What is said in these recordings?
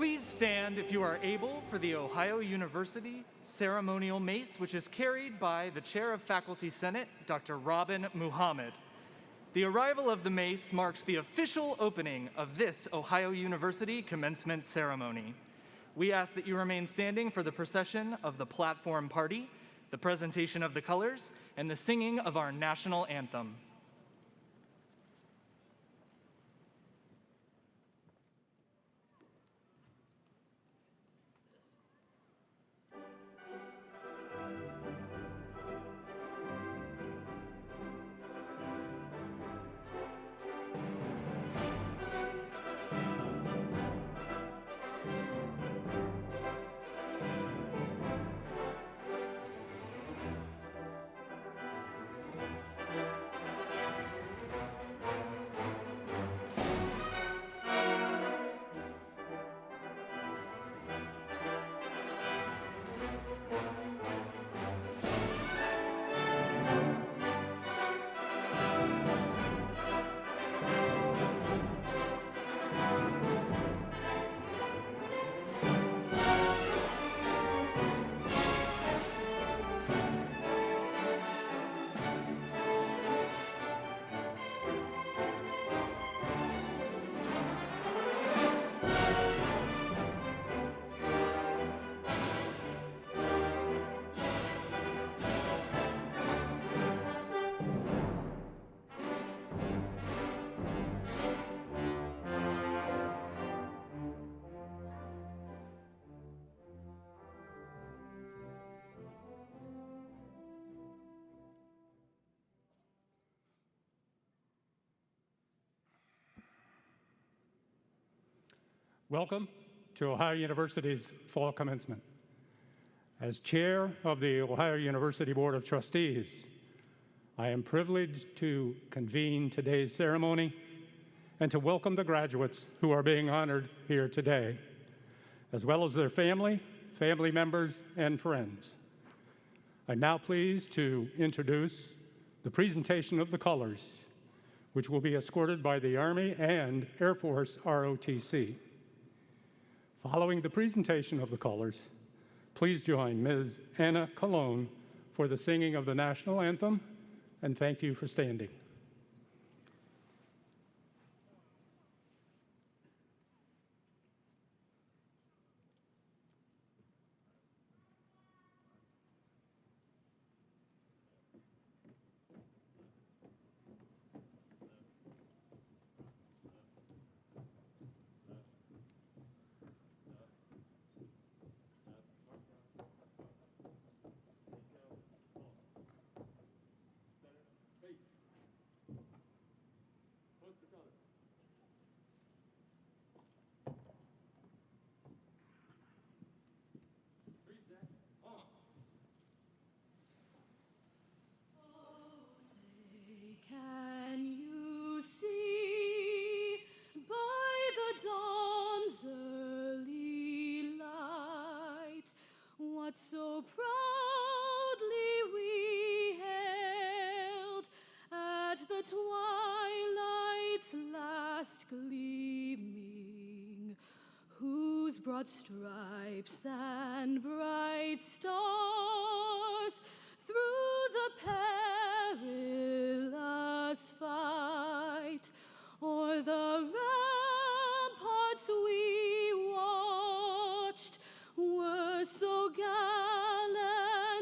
Please stand if you are able for the Ohio University ceremonial mace, which is carried by the Chair of Faculty Senate, Dr. Robin Muhammad. The arrival of the mace marks the official opening of this Ohio University commencement ceremony. We ask that you remain standing for the procession of the platform party, the presentation of the colors, and the singing of our national anthem. Welcome to Ohio University's fall commencement. As chair of the Ohio University Board of Trustees, I am privileged to convene today's ceremony and to welcome the graduates who are being honored here today, as well as their family members, and friends. I'm now pleased to introduce the presentation of the colors, which will be escorted by the Army and Air Force ROTC. Following the presentation of the colors, please join Ms. Anna Colon for the singing of the national anthem, and thank you for standing. Can you see by the dawn's early light what so proudly we hailed at the twilight's last gleaming, whose broad stripes and bright stars through the perilous fight o'er the ramparts we watched were so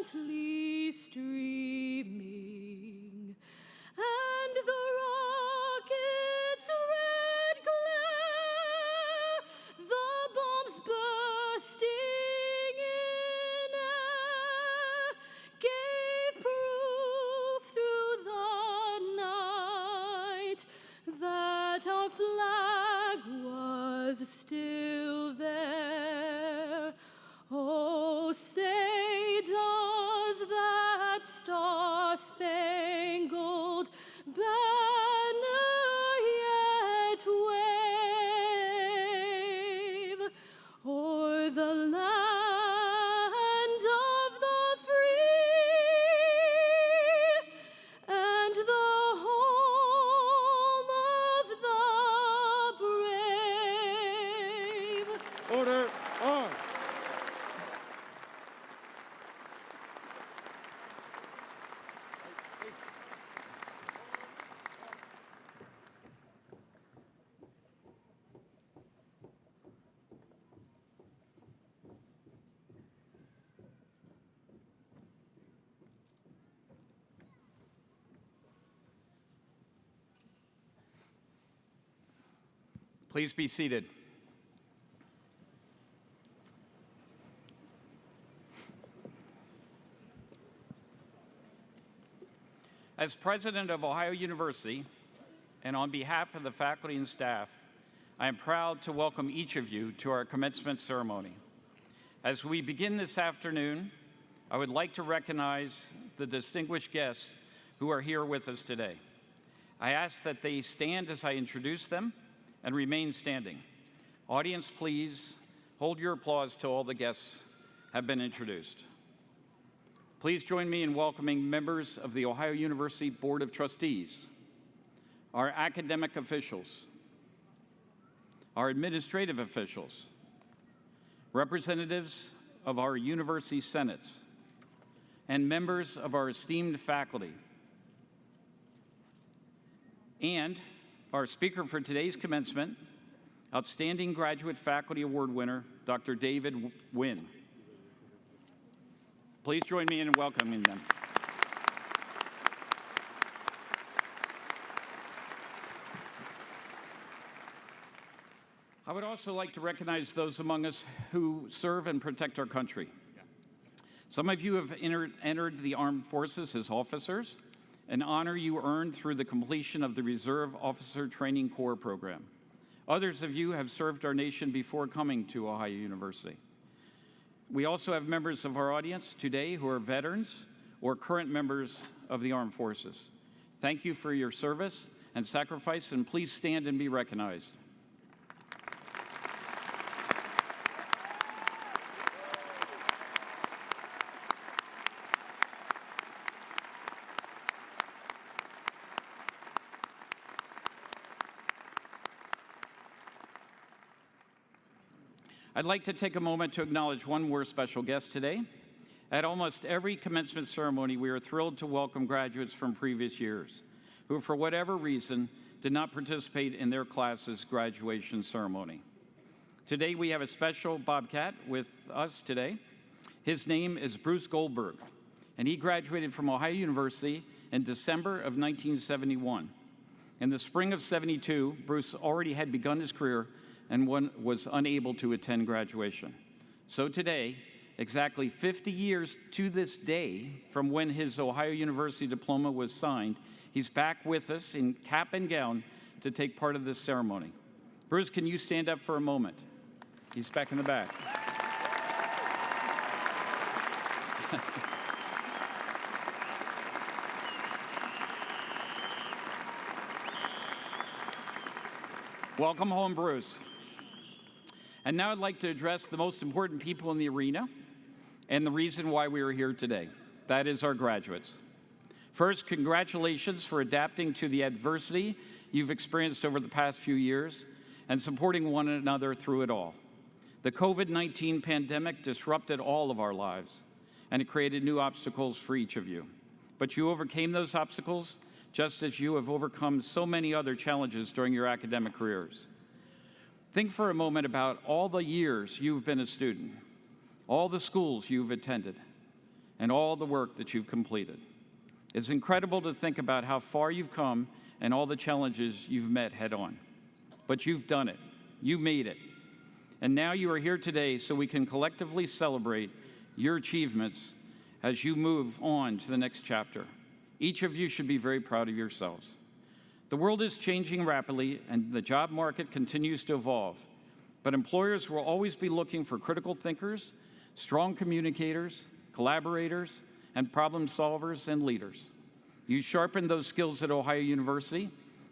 gallantly streaming, and the rocket's red glare, the bombs bursting in air, gave proof through the night that our flag was still there. Oh, say does that star-spangled banner yet wave o'er the land of the free and the home of the brave? Please be seated. As president of Ohio University, and on behalf of the faculty and staff, I am proud to welcome each of you to our commencement ceremony. As we begin this afternoon, I would like to recognize the distinguished guests who are here with us today. I ask that they stand as I introduce them and remain standing. Audience, please hold your applause till all the guests have been introduced. Please join me in welcoming members of the Ohio University Board of Trustees, our academic officials, our administrative officials, representatives of our university senates, and members of our esteemed faculty, and our speaker for today's commencement, Outstanding Graduate Faculty Award winner, Dr. David Wynn. Please join me in welcoming them. I would also like to recognize those among us who serve and protect our country. Some of you have entered the armed forces as officers, an honor you earned through the completion of the Reserve Officer Training Corps program. Others of you have served our nation before coming to Ohio University. We also have members of our audience today who are veterans or current members of the armed forces. Thank you for your service and sacrifice, and please stand and be recognized. I'd like to take a moment to acknowledge one more special guest today. At almost every commencement ceremony, we are thrilled to welcome graduates from previous years who, for whatever reason, did not participate in their class's graduation ceremony. Today, we have a special Bobcat with us today. His name is Bruce Goldberg, and he graduated from Ohio University in December of 1971. In the spring of '72, Bruce already had begun his career and was unable to attend graduation. So today, exactly 50 years to this day from when his Ohio University diploma was signed, he's back with us in cap and gown to take part of this ceremony. Bruce, can you stand up for a moment? He's back in the back. Welcome home, Bruce. And now I'd like to address the most important people in the arena and the reason why we are here today. That is our graduates. First, congratulations for adapting to the adversity you've experienced over the past few years and supporting one another through it all. The COVID-19 pandemic disrupted all of our lives, and it created new obstacles for each of you. But you overcame those obstacles just as you have overcome so many other challenges during your academic careers. Think for a moment about all the years you've been a student, all the schools you've attended, and all the work that you've completed. It's incredible to think about how far you've come and all the challenges you've met head on. But you've done it. You made it. And now you are here today so we can collectively celebrate your achievements as you move on to the next chapter. Each of you should be very proud of yourselves. The world is changing rapidly, and the job market continues to evolve. But employers will always be looking for critical thinkers, strong communicators, collaborators, and problem solvers and leaders. You sharpen those skills at Ohio University,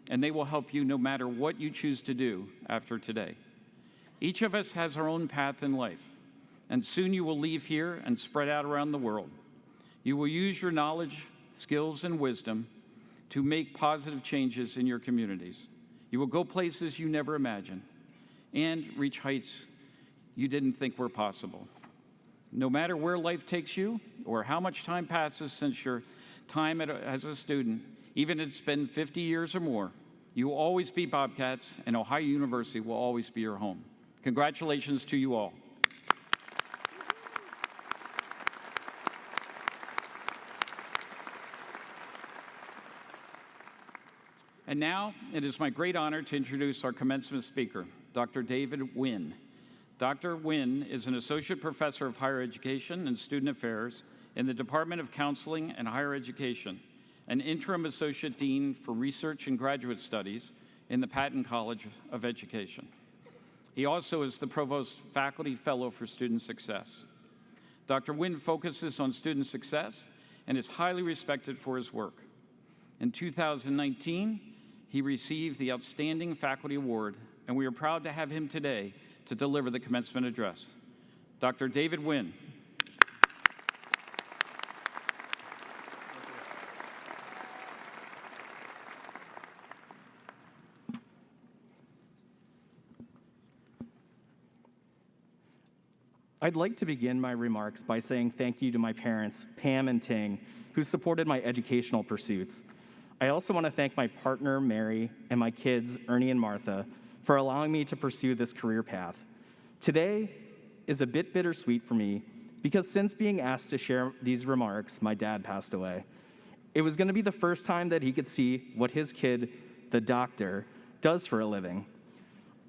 and they will help you no matter what you choose to do after today. Each of us has our own path in life, and soon you will leave here and spread out around the world. You will use your knowledge, skills, and wisdom to make positive changes in your communities. You will go places you never imagined and reach heights you didn't think were possible. No matter where life takes you or how much time passes since your time as a student, even if it's been 50 years or more, you will always be Bobcats, and Ohio University will always be your home. Congratulations to you all. And now it is my great honor to introduce our commencement speaker, Dr. David Wynn. Dr. Wynn is an associate professor of higher education and student affairs in the Department of Counseling and Higher Education, an interim associate dean for research and graduate studies in the Patton College of Education. He also is the provost faculty fellow for student success. Dr. Wynn focuses on student success and is highly respected for his work. In 2019, he received the Outstanding Faculty Award, and we are proud to have him today to deliver the commencement address. Dr. David Wynn. I'd like to begin my remarks by saying thank you to my parents, Pam and Ting, who supported my educational pursuits. I also want to thank my partner, Mary, and my kids, Ernie and Martha, for allowing me to pursue this career path. Today is a bit bittersweet for me because since being asked to share these remarks, my dad passed away. It was going to be the first time that he could see what his kid, the doctor, does for a living.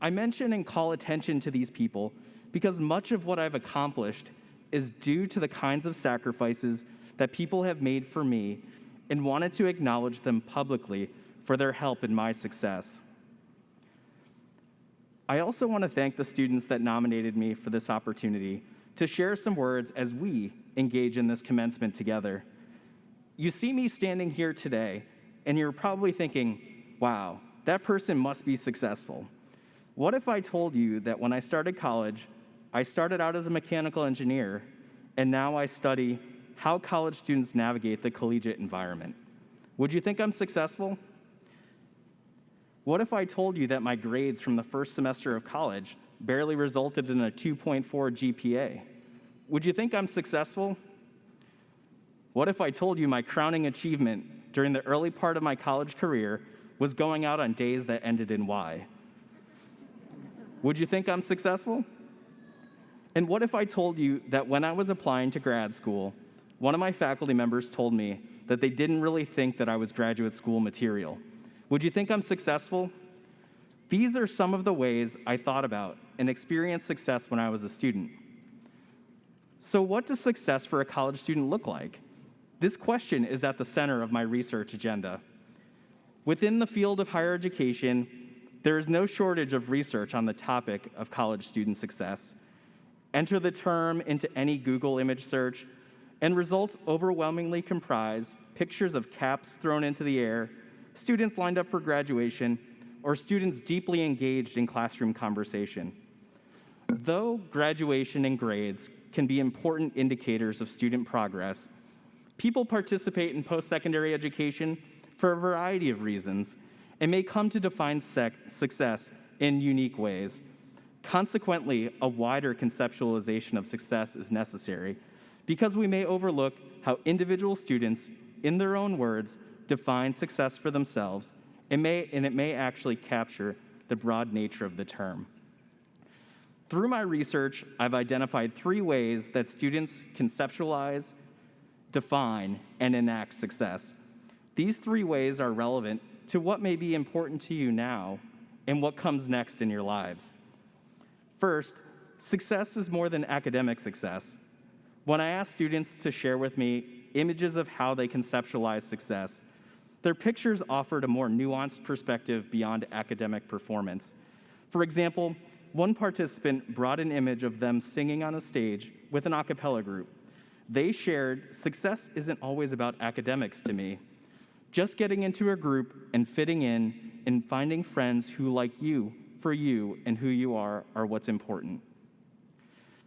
I mention and call attention to these people because much of what I've accomplished is due to the kinds of sacrifices that people have made for me and wanted to acknowledge them publicly for their help in my success. I also want to thank the students that nominated me for this opportunity to share some words as we engage in this commencement together. You see me standing here today, and you're probably thinking, wow, that person must be successful. What if I told you that when I started college, I started out as a mechanical engineer, and now I study how college students navigate the collegiate environment? Would you think I'm successful? What if I told you that my grades from the first semester of college barely resulted in a 2.4 GPA? Would you think I'm successful? What if I told you my crowning achievement during the early part of my college career was going out on days that ended in Y? Would you think I'm successful? And what if I told you that when I was applying to grad school, one of my faculty members told me that they didn't really think that I was graduate school material? Would you think I'm successful? These are some of the ways I thought about and experienced success when I was a student. So what does success for a college student look like? This question is at the center of my research agenda. Within the field of higher education, there is no shortage of research on the topic of college student success. Enter the term into any Google image search, and results overwhelmingly comprise pictures of caps thrown into the air, students lined up for graduation, or students deeply engaged in classroom conversation. Though graduation and grades can be important indicators of student progress, people participate in post-secondary education for a variety of reasons and may come to define success in unique ways. Consequently, a wider conceptualization of success is necessary because we may overlook how individual students, in their own words, define success for themselves, and it may actually capture the broad nature of the term. Through my research, I've identified 3 ways that students conceptualize, define, and enact success. These 3 ways are relevant to what may be important to you now and what comes next in your lives. First, success is more than academic success. When I ask students to share with me images of how they conceptualize success, their pictures offered a more nuanced perspective beyond academic performance. For example, one participant brought an image of them singing on a stage with an a cappella group. They shared, "Success isn't always about academics to me. Just getting into a group and fitting in and finding friends who like you for you and who you are what's important."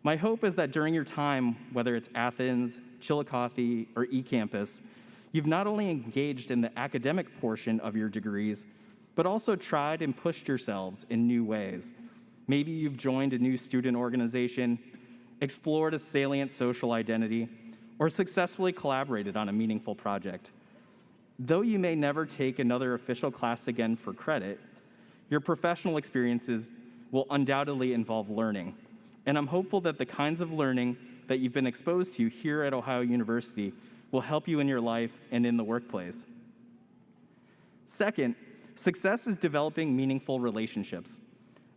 My hope is that during your time, whether it's Athens, Chillicothe, or eCampus, you've not only engaged in the academic portion of your degrees, but also tried and pushed yourselves in new ways. Maybe you've joined a new student organization, explored a salient social identity, or successfully collaborated on a meaningful project. Though you may never take another official class again for credit, your professional experiences will undoubtedly involve learning. And I'm hopeful that the kinds of learning that you've been exposed to here at Ohio University will help you in your life and in the workplace. Second, Success is developing meaningful relationships.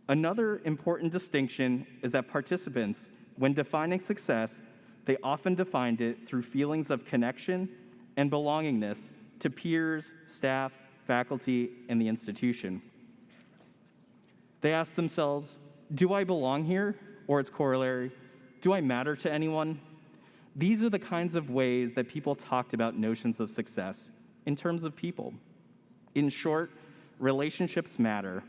Another important distinction is that participants, when defining success, they often defined it through feelings of connection and belongingness to peers, staff, faculty, and the institution. They ask themselves, do I belong here? Or its corollary, do I matter to anyone? These are the kinds of ways that people talked about notions of success in terms of people. In short, relationships matter.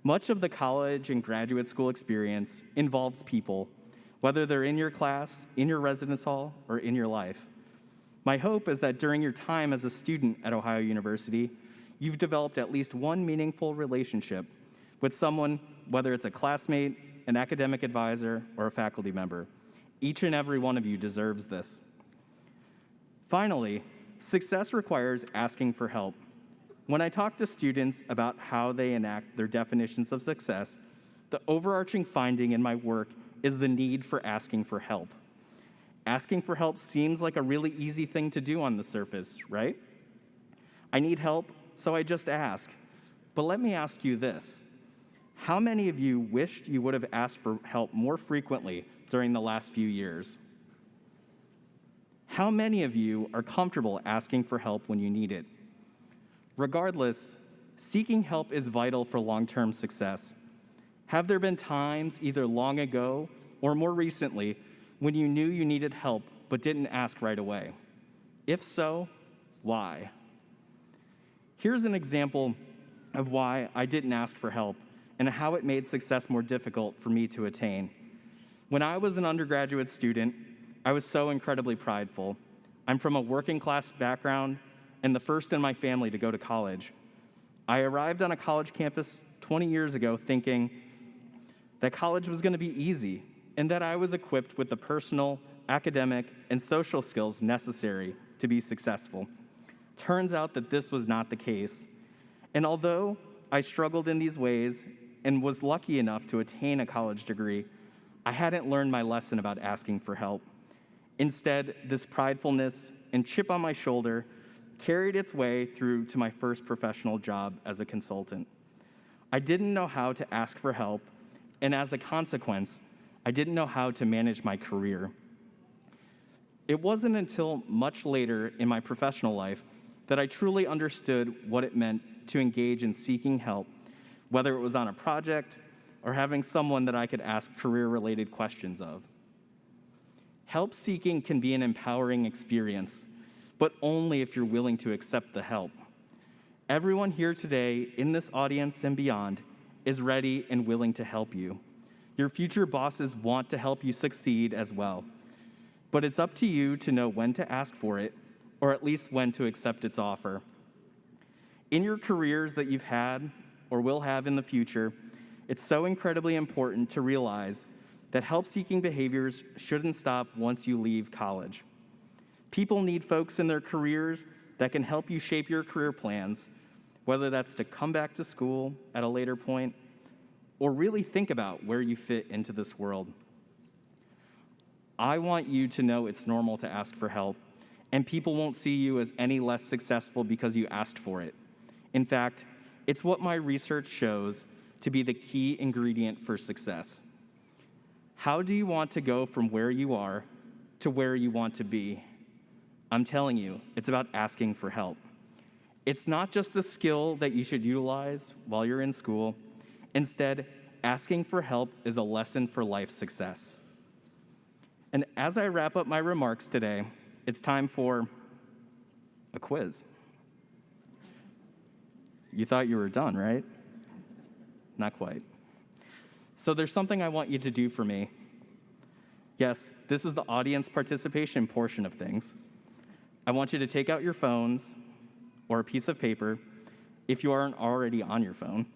Much of the college and graduate school experience involves people, whether they're in your class, in your residence hall, or in your life. My hope is that during your time as a student at Ohio University, you've developed at least one meaningful relationship with someone, whether it's a classmate, an academic advisor, or a faculty member. Each and every one of you deserves this. Finally, success requires asking for help. When I talk to students about how they enact their definitions of success, the overarching finding in my work is the need for asking for help. Asking for help seems like a really easy thing to do on the surface, right? I need help, so I just ask. But let me ask you this. How many of you wished you would have asked for help more frequently during the last few years? How many of you are comfortable asking for help when you need it? Regardless, seeking help is vital for long-term success. Have there been times, either long ago or more recently, when you knew you needed help but didn't ask right away? If so, why? Here's an example of why I didn't ask for help and how it made success more difficult for me to attain. When I was an undergraduate student, I was so incredibly prideful. I'm from a working class background and the first in my family to go to college. I arrived on a college campus 20 years ago thinking that college was going to be easy and that I was equipped with the personal, academic, and social skills necessary to be successful. Turns out that this was not the case. And although I struggled in these ways and was lucky enough to attain a college degree, I hadn't learned my lesson about asking for help. Instead, this pridefulness and chip on my shoulder carried its way through to my first professional job as a consultant. I didn't know how to ask for help, and as a consequence, I didn't know how to manage my career. It wasn't until much later in my professional life that I truly understood what it meant to engage in seeking help, whether it was on a project or having someone that I could ask career-related questions of. Help seeking can be an empowering experience, but only if you're willing to accept the help. Everyone here today, in this audience and beyond, is ready and willing to help you. Your future bosses want to help you succeed as well. But it's up to you to know when to ask for it, or at least when to accept its offer. In your careers that you've had or will have in the future, it's so incredibly important to realize that help-seeking behaviors shouldn't stop once you leave college. People need folks in their careers that can help you shape your career plans, whether that's to come back to school at a later point or really think about where you fit into this world. I want you to know it's normal to ask for help, and people won't see you as any less successful because you asked for it. In fact, it's what my research shows to be the key ingredient for success. How do you want to go from where you are to where you want to be? I'm telling you, it's about asking for help. It's not just a skill that you should utilize while you're in school. Instead, asking for help is a lesson for life success. And as I wrap up my remarks today, it's time for a quiz. You thought you were done, right? Not quite. So there's something I want you to do for me. Yes, this is the audience participation portion of things. I want you to take out your phones or a piece of paper if you aren't already on your phone.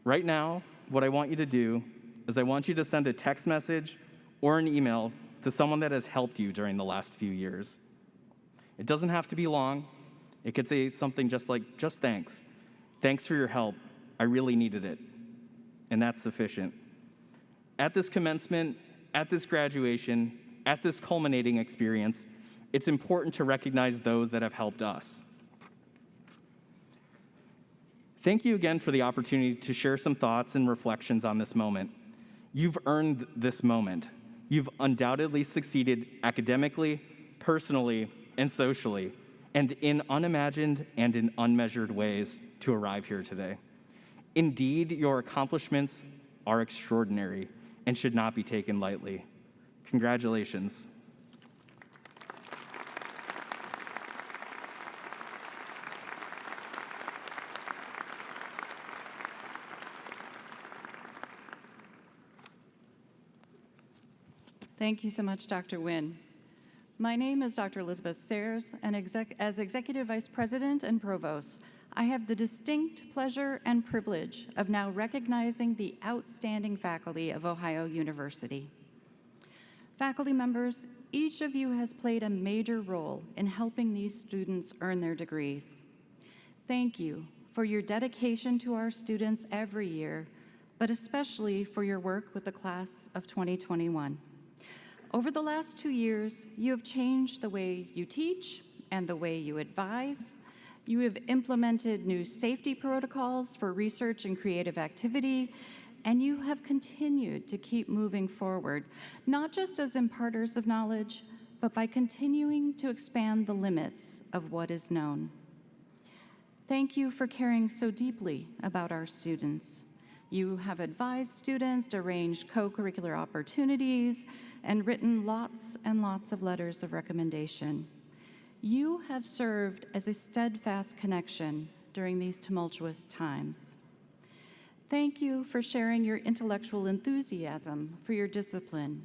Right now, what I want you to do is I want you to send a text message or an email to someone that has helped you during the last few years. It doesn't have to be long. It could say something just like, just thanks. Thanks for your help. I really needed it. And that's sufficient. At this commencement, at this graduation, at this culminating experience, it's important to recognize those that have helped us. Thank you again for the opportunity to share some thoughts and reflections on this moment. You've earned this moment. You've undoubtedly succeeded academically, personally, and socially, and in unimagined and in unmeasured ways to arrive here today. Indeed, your accomplishments are extraordinary and should not be taken lightly. Congratulations. Thank you so much, Dr. Nguyen. My name is Dr. Elizabeth Sayers, and as Executive Vice President and Provost, I have the distinct pleasure and privilege of now recognizing the outstanding faculty of Ohio University. Faculty members, each of you has played a major role in helping these students earn their degrees. Thank you for your dedication to our students every year, but especially for your work with the class of 2021. Over the last 2 years, you have changed the way you teach and the way you advise. You have implemented new safety protocols for research and creative activity, and you have continued to keep moving forward, not just as imparters of knowledge, but by continuing to expand the limits of what is known. Thank you for caring so deeply about our students. You have advised students, arranged co-curricular opportunities, and written lots and lots of letters of recommendation. You have served as a steadfast connection during these tumultuous times. Thank you for sharing your intellectual enthusiasm for your discipline.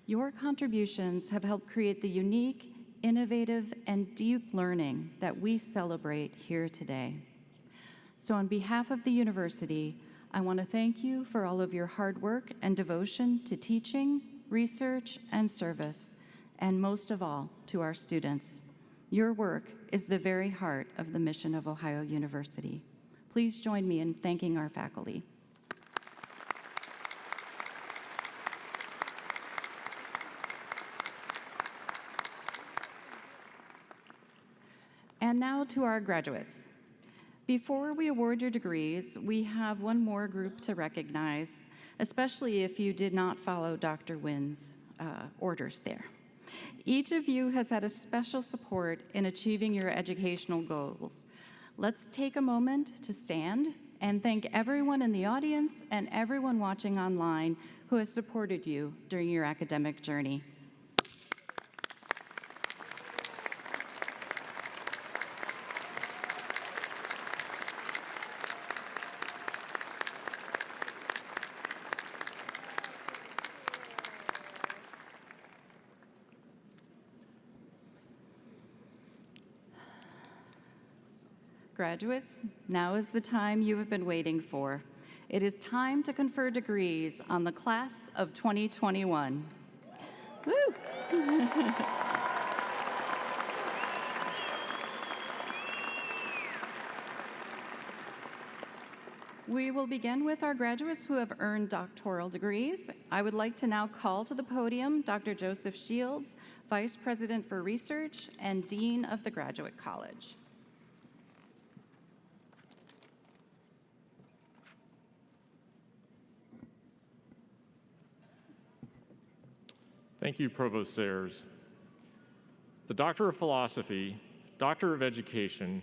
Your contributions have helped create the unique, innovative, and deep learning that we celebrate here today. So on behalf of the university, I want to thank you for all of your hard work and devotion to teaching, research, and service, and most of all, to our students. Your work is the very heart of the mission of Ohio University. Please join me in thanking our faculty. And now to our graduates. Before we award your degrees, we have one more group to recognize, especially if you did not follow Dr. Nguyen's orders there. Each of you has had a special support in achieving your educational goals. Let's take a moment to stand and thank everyone in the audience and everyone watching online who has supported you during your academic journey. Graduates, now is the time you have been waiting for. It is time to confer degrees on the class of 2021. Woo! We will begin with our graduates who have earned doctoral degrees. I would like to now call to the podium Dr. Joseph Shields, Vice President for Research and Dean of the Graduate College. Thank you, Provost Sayers. The Doctor of Philosophy, Doctor of Education,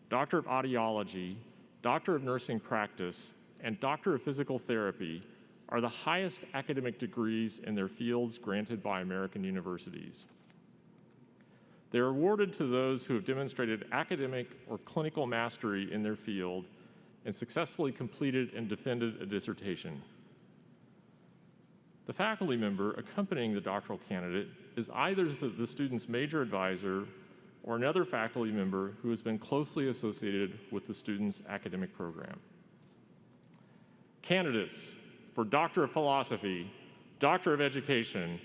Doctor of Audiology, Doctor of Nursing Practice, and Doctor of Physical Therapy are the highest academic degrees in their fields granted by American universities. They are awarded to those who have demonstrated academic or clinical mastery in their field and successfully completed and defended a dissertation. The faculty member accompanying the doctoral candidate is either the student's major advisor or another faculty member who has been closely associated with the student's academic program. Candidates for Doctor of Philosophy, Doctor of Education,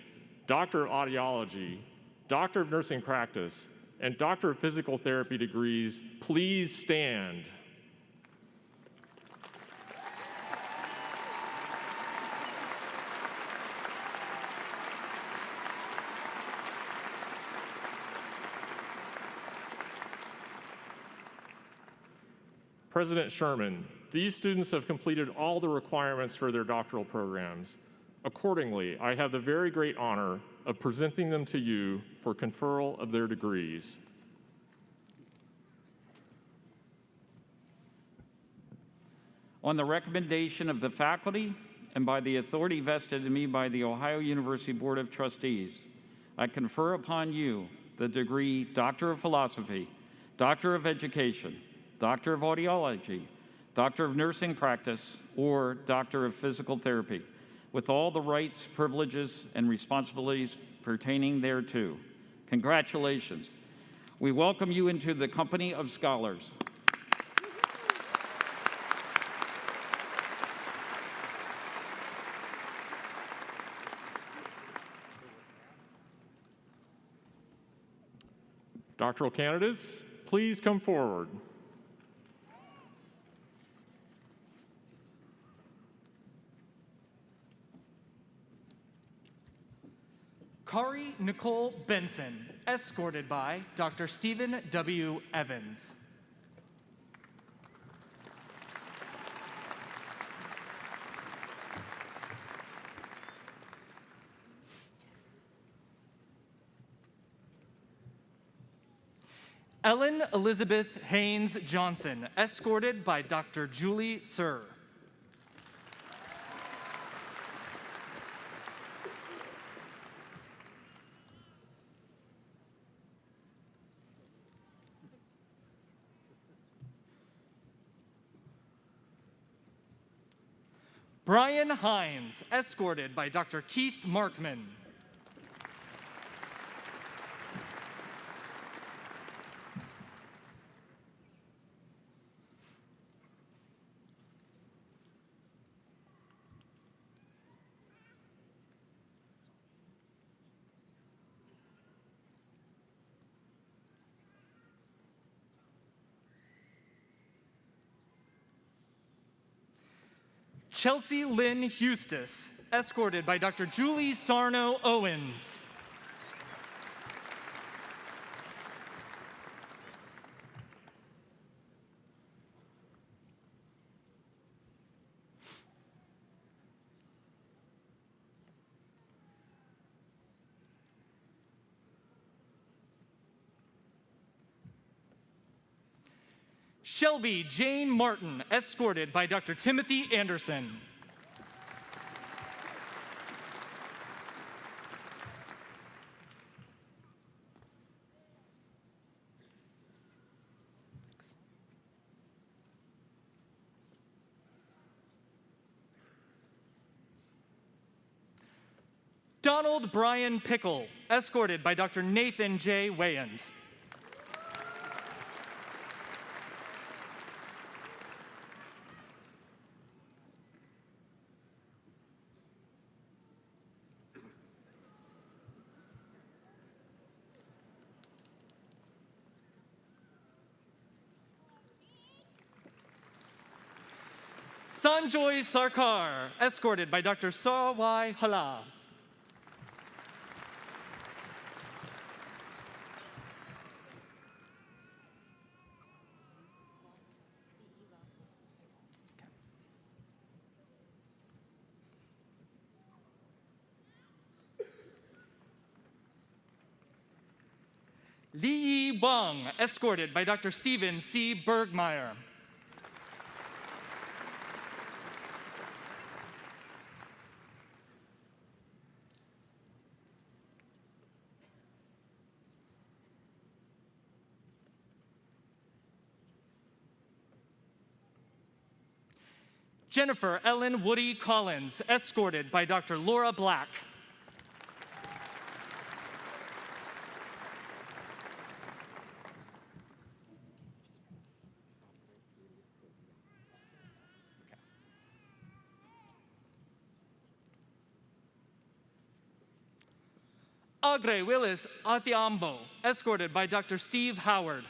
Doctor of Audiology, Doctor of Nursing Practice, and Doctor of Physical Therapy degrees, please stand. President Sherman, these students have completed all the requirements for their doctoral programs. Accordingly, I have the very great honor of presenting them to you for conferral of their degrees. On the recommendation of the faculty and by the authority vested in me by the Ohio University Board of Trustees, I confer upon you the degree Doctor of Philosophy, Doctor of Education, Doctor of Audiology, Doctor of Nursing Practice, or Doctor of Physical Therapy, with all the rights, privileges, and responsibilities pertaining thereto. Congratulations. We welcome you into the company of scholars. Doctoral candidates, please come forward. Kari Nicole Benson, escorted by Dr. Stephen W. Evans. Ellen Elizabeth Haynes Johnson, escorted by Dr. Julie Sir. Brian Hines, escorted by Dr. Keith Markman. Chelsea Lynn Hustis, escorted by Dr. Julie Sarno Owens. Shelby Jane Martin, escorted by Dr. Timothy Anderson. Donald Brian Pickle, escorted by Dr. Nathan J. Wayand. Sanjoy Sarkar, escorted by Dr. Sawai Hala. Li Yi Wang, escorted by Dr. Stephen C. Bergmeyer. Jennifer Ellen Woody Collins, escorted by Dr. Laura Black. Agre Willis Athiambo, escorted by Dr. Steve Howard.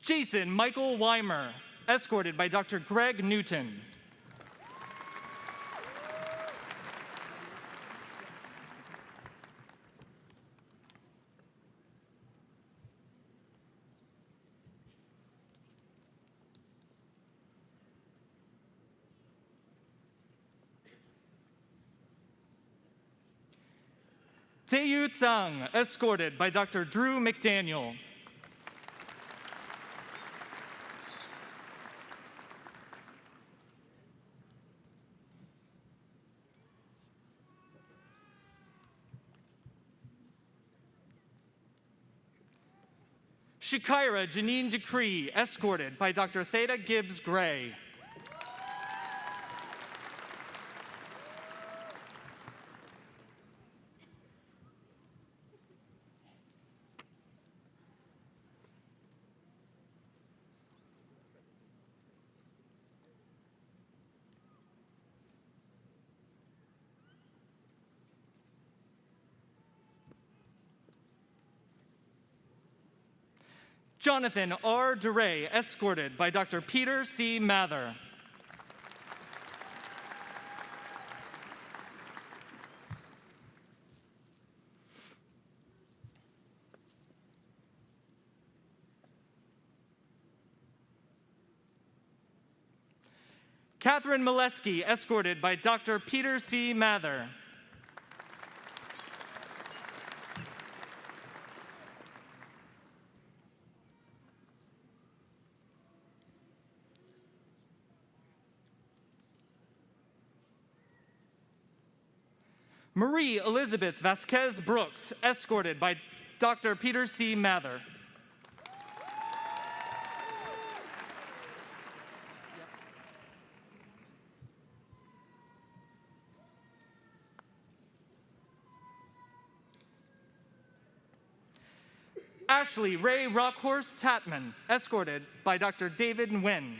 Jason Michael Weimer, escorted by Dr. Greg Newton. Taeyu Tsang, escorted by Dr. Drew McDaniel. Shakira Janine Decree, escorted by Dr. Theta Gibbs Gray. Jonathan R. DeRay, escorted by Dr. Peter C. Mather. Catherine Molesky, escorted by Dr. Peter C. Mather. Marie Elizabeth Vasquez Brooks, escorted by Dr. Peter C. Mather. Ashley Ray Rockhorse Tatman, escorted by Dr. David Nguyen.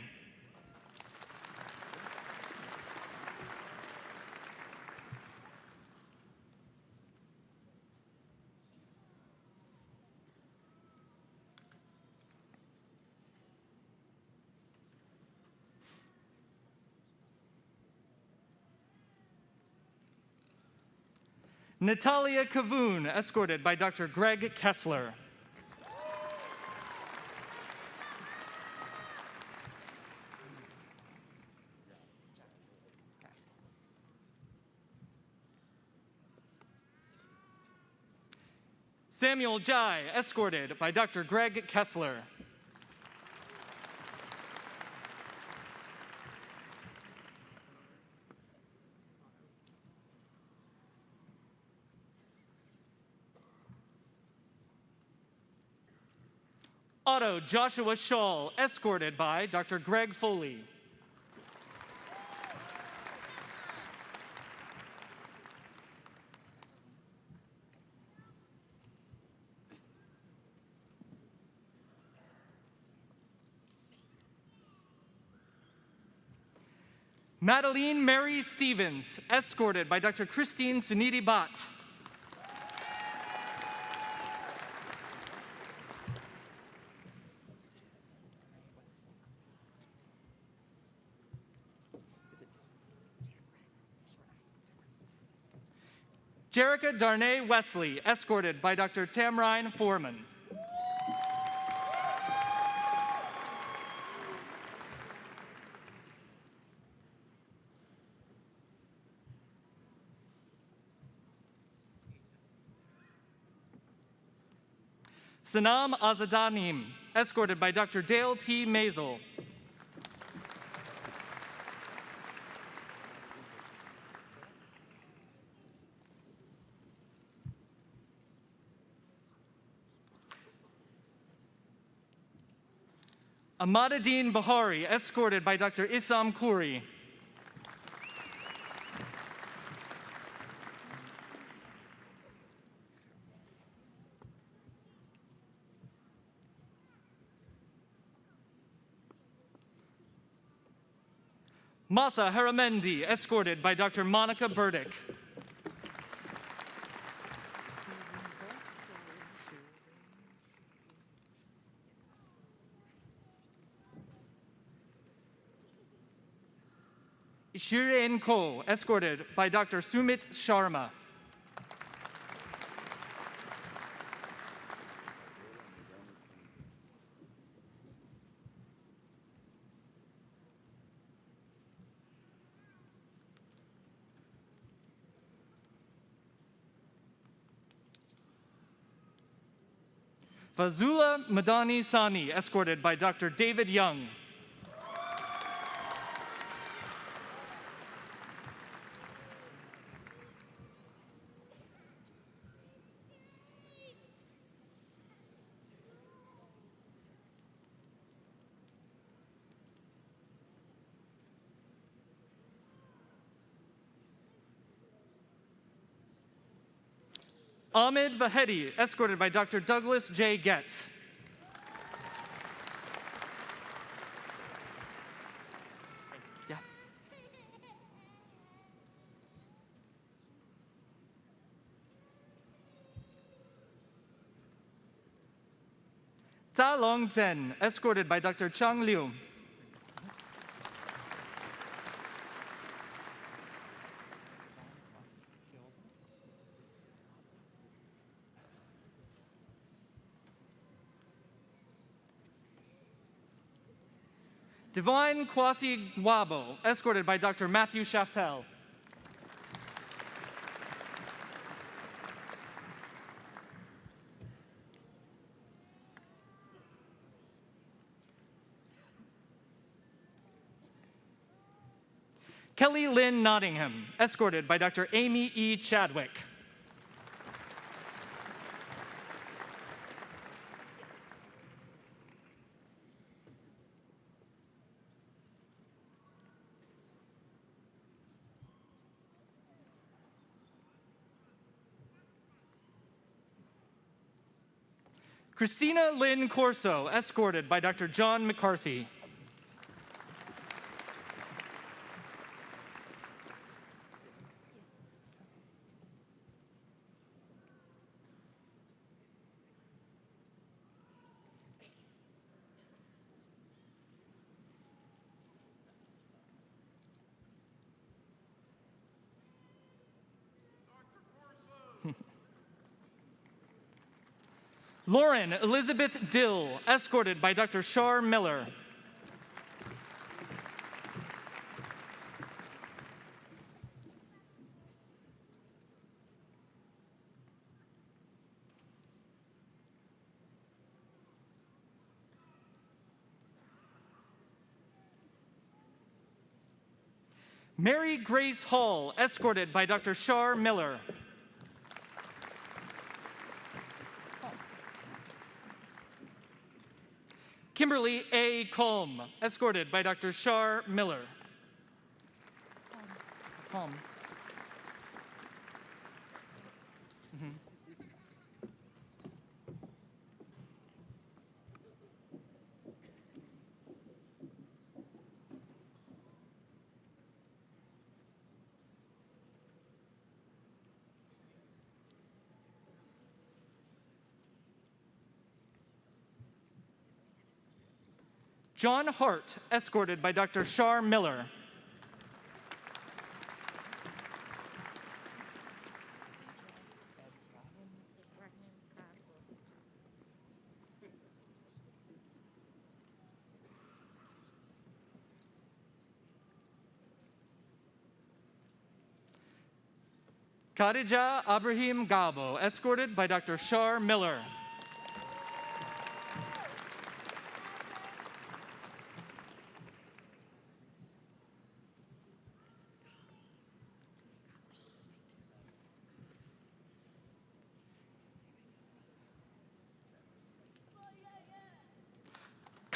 Natalia Kavoon, escorted by Dr. Greg Kessler. Samuel Jai, escorted by Dr. Greg Kessler. Otto Joshua Schall, escorted by Dr. Greg Foley. Madeline Mary Stevens, escorted by Dr. Christine Suniti Bhatt. Jerica Darnay Wesley, escorted by Dr. Tamrine Foreman. Sanam Azadanim, escorted by Dr. Dale T. Mazel. Ahmadadeen Bahari, escorted by Dr. Issam Khoury. Masa Haramendi, escorted by Dr. Monica Burdick. Shiren Ko, escorted by Dr. Sumit Sharma. Fazula Madani Sani, escorted by Dr. David Young. Ahmed Vahedi, escorted by Dr. Douglas J. Getz. Yeah. Ta Long Zhen, escorted by Dr. Chang Liu. Divine Kwasi Gwabo, escorted by Dr. Matthew Shaftel. Kelly Lynn Nottingham, escorted by Dr. Amy E. Chadwick. Christina Lynn Corso, escorted by Dr. John McCarthy. Lauren Elizabeth Dill, escorted by Dr. Shar Miller. Mary Grace Hall, escorted by Dr. Shar Miller. Kimberly A. Colm, escorted by Dr. Shar Miller. Colm. John Hart, escorted by Dr. Shar Miller. Khadija Abraham Gabo, escorted by Dr. Shar Miller.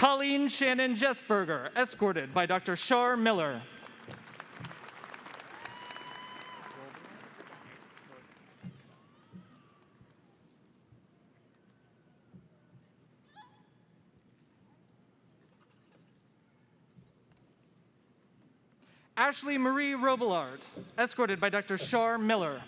Colleen Shannon Jessberger, escorted by Dr. Shar Miller. Ashley Marie Robillard, escorted by Dr. Shar Miller.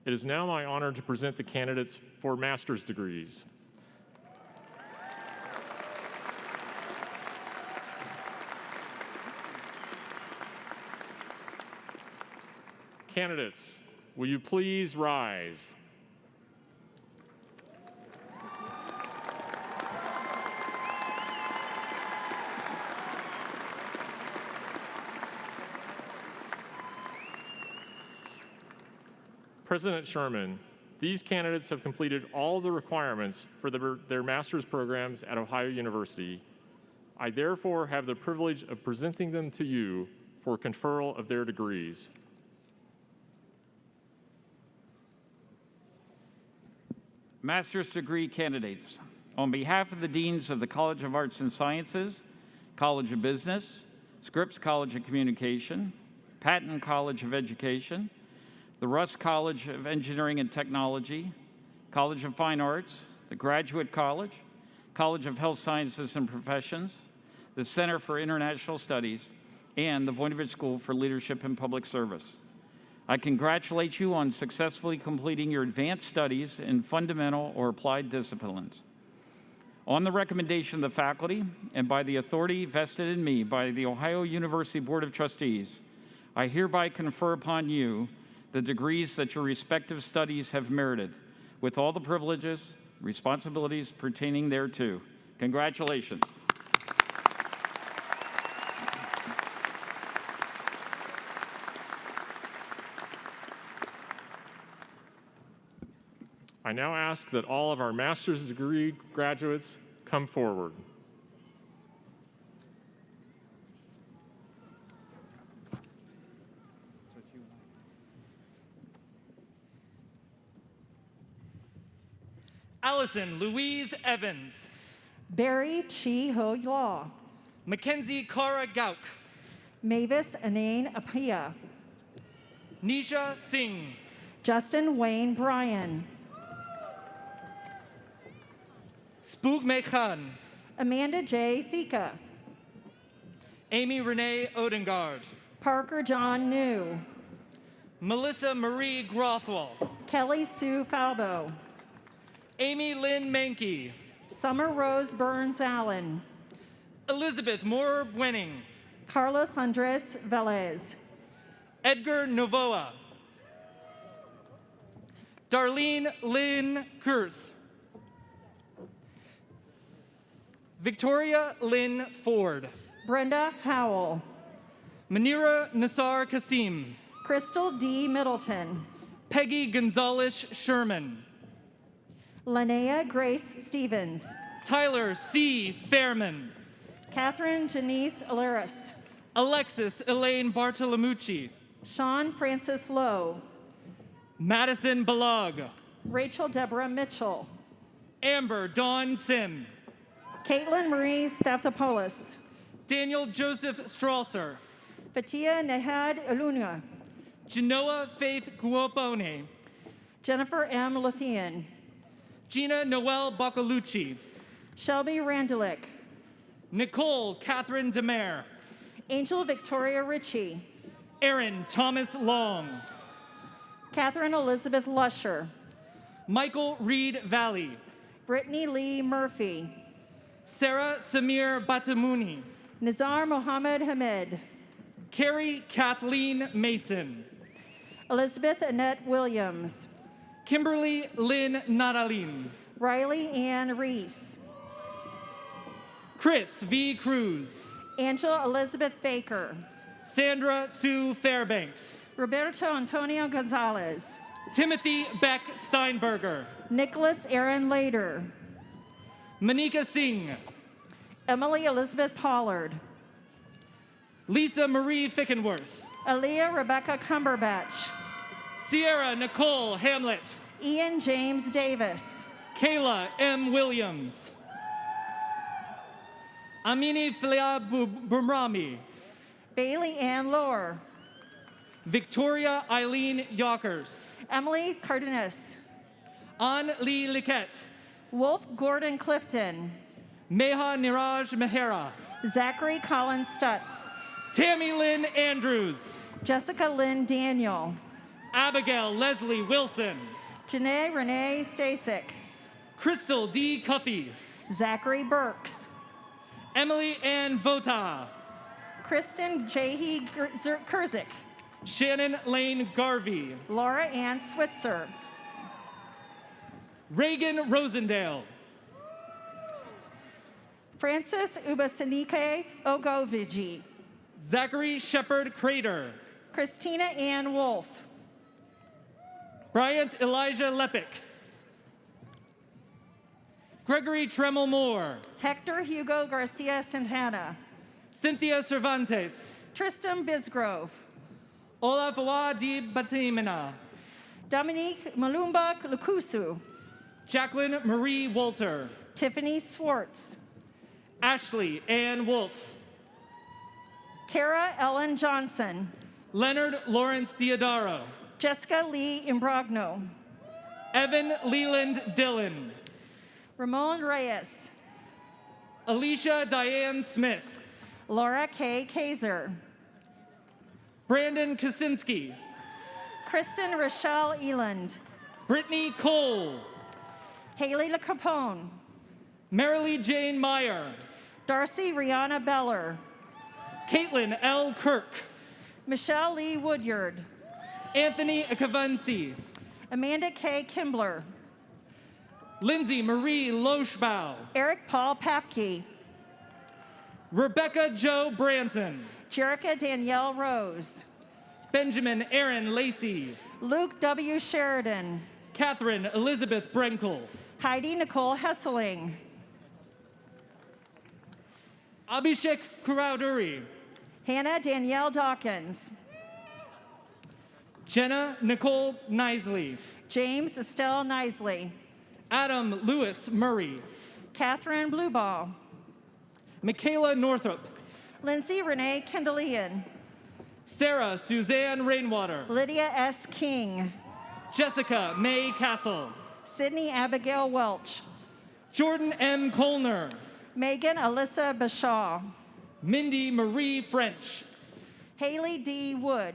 it is now my honor to present the candidates for master's degrees. Candidates, will you please rise? President Sherman, these candidates have completed all the requirements for their master's programs at Ohio University. I therefore have the privilege of presenting them to you for conferral of their degrees. Master's degree candidates, on behalf of the deans of the College of Arts and Sciences, College of Business, Scripps College of Communication, Patton College of Education, the Russ College of Engineering and Technology, College of Fine Arts, the Graduate College, College of Health Sciences and Professions, the Center for International Studies, and the Voinovich School for Leadership and Public Service. I congratulate you on successfully completing your advanced studies in fundamental or applied disciplines. On the recommendation of the faculty and by the authority vested in me by the Ohio University Board of Trustees, I hereby confer upon you the degrees that your respective studies have merited, with all the privileges, responsibilities pertaining thereto. Congratulations. I now ask that all of our master's degree graduates come forward. Allison Louise Evans. Barry Chi Ho Law. Mackenzie Kara Gauk. Mavis Anane Apia. Nisha Singh. Justin Wayne Bryan. Spook Mekhan. Amanda J. Sika. Amy Renee Odengard. Parker John New. Melissa Marie Grothwell. Kelly Sue Falbo. Amy Lynn Mankey. Summer Rose Burns Allen. Elizabeth Moore Wenning. Carlos Andres Velez. Edgar Novoa. Darlene Lynn Kurth. Victoria Lynn Ford. Brenda Howell. Manira Nassar Kasim. Crystal D. Middleton. Peggy Gonzalez Sherman. Linnea Grace Stevens. Tyler C. Fairman. Catherine Janice Alaris. Alexis Elaine Bartolomucci. Sean Francis Lowe. Madison Balog. Rachel Deborah Mitchell. Amber Dawn Sim. Caitlin Marie Stathopoulos. Daniel Joseph Strasser. Fatia Nehad Aluna. Genoa Faith Guopone. Jennifer M. Lothian. Gina Noel Bacolucci. Shelby Randelick. Nicole Catherine Demare. Angel Victoria Ritchie. Aaron Thomas Long. Catherine Elizabeth Lusher. Michael Reed Valley. Brittany Lee Murphy. Sarah Samir Batamuni. Nizar Mohammed Hamid. Carrie Kathleen Mason. Elizabeth Annette Williams. Kimberly Lynn Nadalim. Riley Ann Reese. Chris V. Cruz. Angela Elizabeth Baker. Sandra Sue Fairbanks. Roberto Antonio Gonzalez. Timothy Beck Steinberger. Nicholas Aaron Lader. Manika Singh. Emily Elizabeth Pollard. Lisa Marie Fickenworth. Aaliyah Rebecca Cumberbatch. Sierra Nicole Hamlet. Ian James Davis. Kayla M. Williams. Amini Filia Bumrami. Bailey Ann Lohr. Victoria Eileen Yockers. Emily Cardenas. Ann Lee Liquette. Wolf Gordon Clifton. Meha Niraj Mehera. Zachary Collins Stutz. Tammy Lynn Andrews. Jessica Lynn Daniel. Abigail Leslie Wilson. Janae Renee Stasek. Crystal D. Cuffey. Zachary Burks. Emily Ann Vota. Kristen Jahi Kurzik. Shannon Lane Garvey. Laura Ann Switzer. Reagan Rosendale. Francis Ubasanike Ogoviji. Zachary Shepard Crater. Christina Ann Wolf. Bryant Elijah Lepic. Gregory Tremel Moore. Hector Hugo Garcia Santana. Cynthia Cervantes. Tristan Bisgrove. Olafawa Di Batimina. Dominique Malumba Lukusu. Jacqueline Marie Walter. Tiffany Swartz. Ashley Ann Wolf. Kara Ellen Johnson. Leonard Lawrence Diodaro. Jessica Lee Imbrogno. Evan Leland Dillon. Ramon Reyes. Alicia Diane Smith. Laura K. Kaiser. Brandon Kaczynski. Kristen Rochelle Eland. Brittany Cole. Haley LeCapone. Marilee Jane Meyer. Darcy Rihanna Beller. Caitlin L. Kirk. Michelle Lee Woodyard. Anthony Akavansi. Amanda K. Kimbler. Lindsay Marie Loschbau. Eric Paul Papke. Rebecca Jo Branson. Jerica Danielle Rose. Benjamin Aaron Lacey. Luke W. Sheridan. Catherine Elizabeth Brenkel. Heidi Nicole Hesseling. Abhishek Kurauduri. Hannah Danielle Dawkins. Jenna Nicole Nisley. James Estelle Nisley. Adam Lewis Murray. Catherine Blueball. Michaela Northrop. Lindsay Renee Kendallian. Sarah Suzanne Rainwater. Lydia S. King. Jessica May Castle. Sydney Abigail Welch. Jordan M. Colner. Megan Alyssa Bashaw. Mindy Marie French. Haley D. Wood.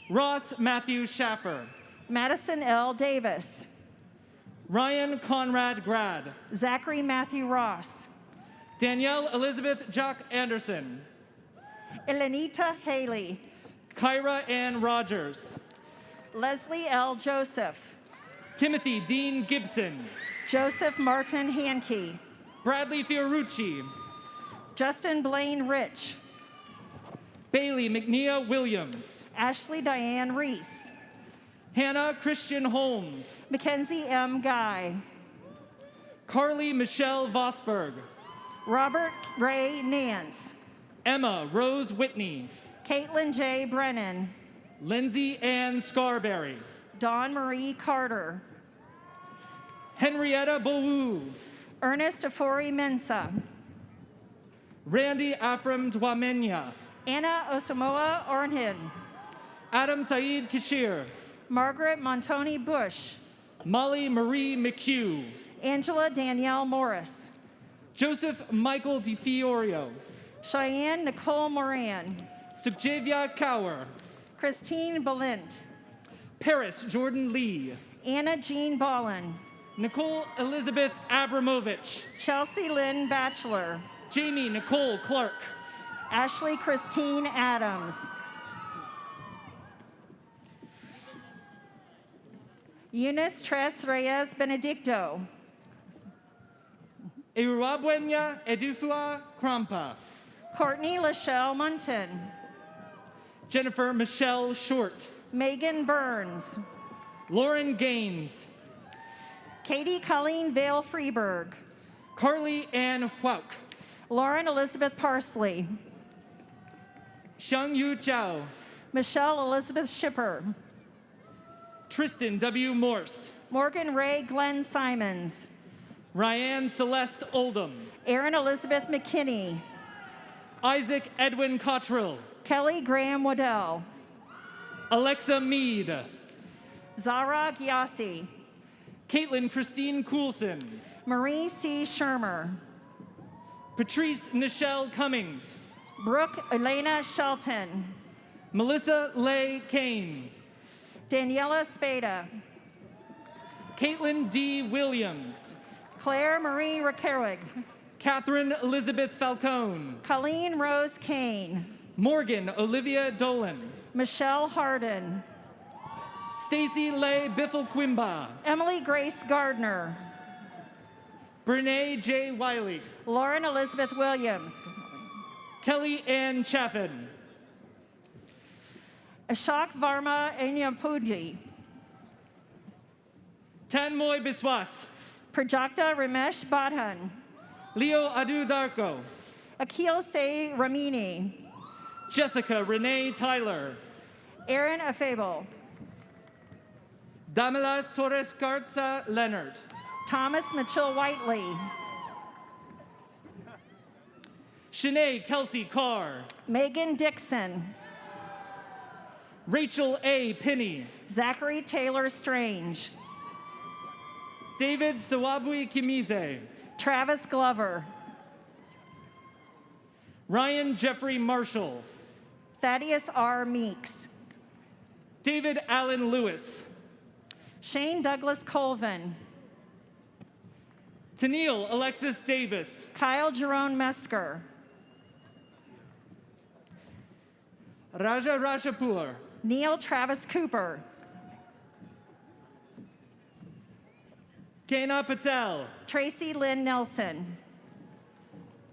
Ross Matthew Schaffer. Madison L. Davis. Ryan Conrad Grad. Zachary Matthew Ross. Danielle Elizabeth Jock Anderson. Elenita Haley. Kyra Ann Rogers. Leslie L. Joseph. Timothy Dean Gibson. Joseph Martin Hankey. Bradley Fiorucci. Justin Blaine Rich. Bailey McNeil Williams. Ashley Diane Reese. Hannah Christian Holmes. Mackenzie M. Guy. Carly Michelle Vosberg. Robert Ray Nance. Emma Rose Whitney. Caitlin J. Brennan. Lindsay Ann Scarberry. Dawn Marie Carter. Henrietta Bowu. Ernest Afori Mensa. Randy Afram Dwamenya. Anna Osamoa Ornhin. Adam Saeed Kashir. Margaret Montoni Bush. Molly Marie McHugh. Angela Danielle Morris. Joseph Michael DiFiorio. Cheyenne Nicole Moran. Sukhjavya Kaur. Christine Balint. Paris Jordan Lee. Anna Jean Ballin. Nicole Elizabeth Abramovich. Chelsea Lynn Batchelor. Jamie Nicole Clark. Ashley Christine Adams. Eunice Tres Reyes Benedicto. Iruabuenya Edufua Krampa. Courtney Lachelle Munton. Jennifer Michelle Short. Megan Burns. Lauren Gaines. Katie Colleen Vale Freeberg. Carly Ann Huauk. Lauren Elizabeth Parsley. Xiang Yu Zhao. Michelle Elizabeth Shipper. Tristan W. Morse. Morgan Ray Glenn Simons. Ryan Celeste Oldham. Erin Elizabeth McKinney. Isaac Edwin Cottrell. Kelly Graham Waddell. Alexa Mead. Zara Gyasi. Caitlin Christine Coulson. Marie C. Shermer. Patrice Nichelle Cummings. Brooke Elena Shelton. Melissa Leigh Kane. Daniela Spada. Caitlin D. Williams. Claire Marie Rickerig. Catherine Elizabeth Falcone. Colleen Rose Kane. Morgan Olivia Dolan. Michelle Harden. Stacy Leigh Biffle-Quimba. Emily Grace Gardner. Brene J. Wiley. Lauren Elizabeth Williams. Kelly Ann Chaffin. Ashok Varma Enyapuji. Tanmoy Biswas. Prajakta Ramesh Badhan. Leo Adu Darko. Akil Say Ramini. Jessica Renee Tyler. Aaron Afable. Damilas Torres Garza Leonard. Thomas Mitchell Whiteley. Shanae Kelsey Carr. Megan Dixon. Rachel A. Pinney. Zachary Taylor Strange. David Sawabui Kimize. Travis Glover. Ryan Jeffrey Marshall. Thaddeus R. Meeks. David Allen Lewis. Shane Douglas Colvin. Tennille Alexis Davis. Kyle Jerome Mesker. Raja Rajapur. Neil Travis Cooper. Kana Patel. Tracy Lynn Nelson.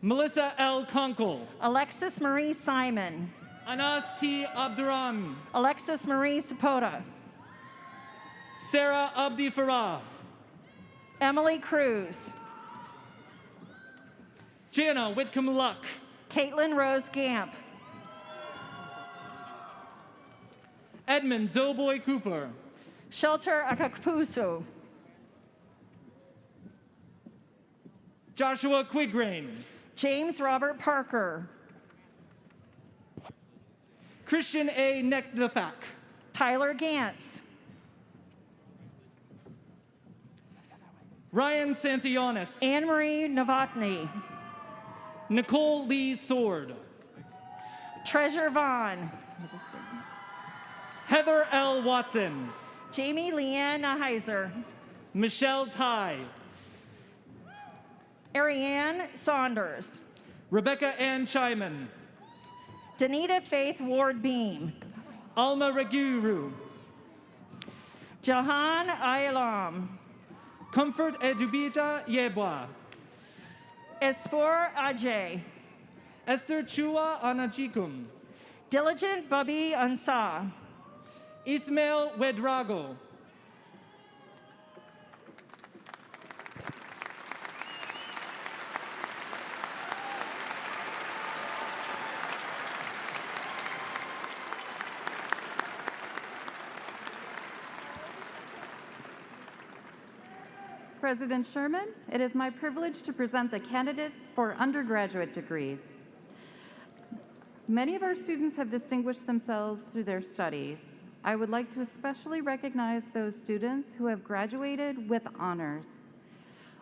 Melissa L. Conkle. Alexis Marie Simon. Anas T. Abdurrahman. Alexis Marie Sapota. Sarah Abdi Farah. Emily Cruz. Jana Whitcomb Luck. Caitlin Rose Gamp. Edmund Zoboy Cooper. Shelter Akapusu. Joshua Quigrain. James Robert Parker. Christian A. Nekdafak. Tyler Gantz. Ryan Santillonis. Anne Marie Novotny. Nicole Lee Sword. Treasure Vaughn. Heather L. Watson. Jamie Leanne Heiser. Michelle Ty. Ariane Saunders. Rebecca Ann Chyman. Danita Faith Ward Beam. Alma Reguru. Jahan Ayalam. Comfort Edubija Yebwa. Espor Ajay. Esther Chua Anajikum. Diligent Bubby Ansah. Ismail Wedrago. President Sherman, it is my privilege to present the candidates for undergraduate degrees. Many of our students have distinguished themselves through their studies. I would like to especially recognize those students who have graduated with honors.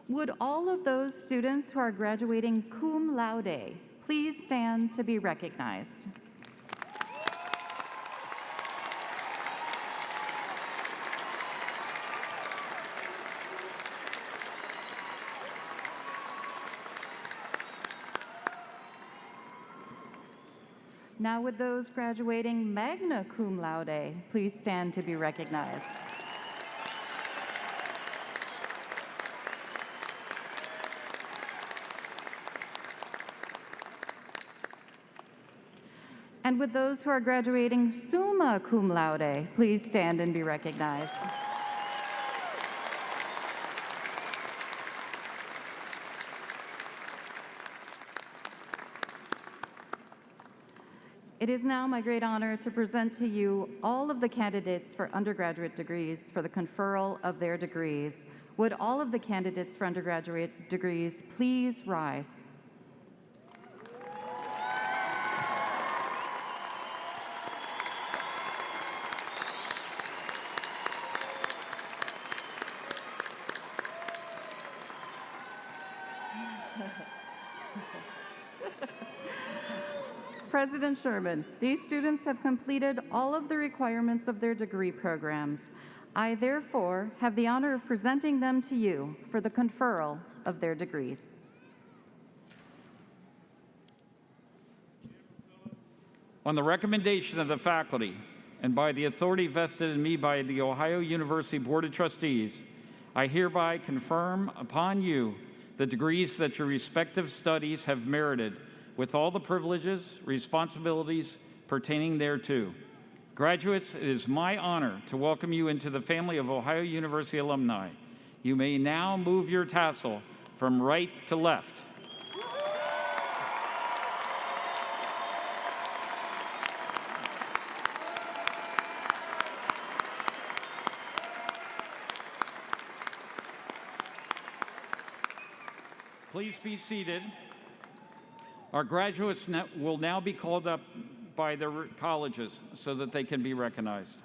Would all of those students who are graduating cum laude please stand to be recognized? Now would those graduating magna cum laude please stand to be recognized? And would those who are graduating summa cum laude please stand and be recognized? It is now my great honor to present to you all of the candidates for undergraduate degrees for the conferral of their degrees. Would all of the candidates for undergraduate degrees please rise? President Sherman, these students have completed all of the requirements of their degree programs. I therefore have the honor of presenting them to you for the conferral of their degrees. On the recommendation of the faculty and by the authority vested in me by the Ohio University Board of Trustees, I hereby confirm upon you the degrees that your respective studies have merited with all the privileges, responsibilities pertaining thereto. Graduates, it is my honor to welcome you into the family of Ohio University alumni. You may now move your tassel from right to left. Please be seated. Our graduates will now be called up by their colleges so that they can be recognized.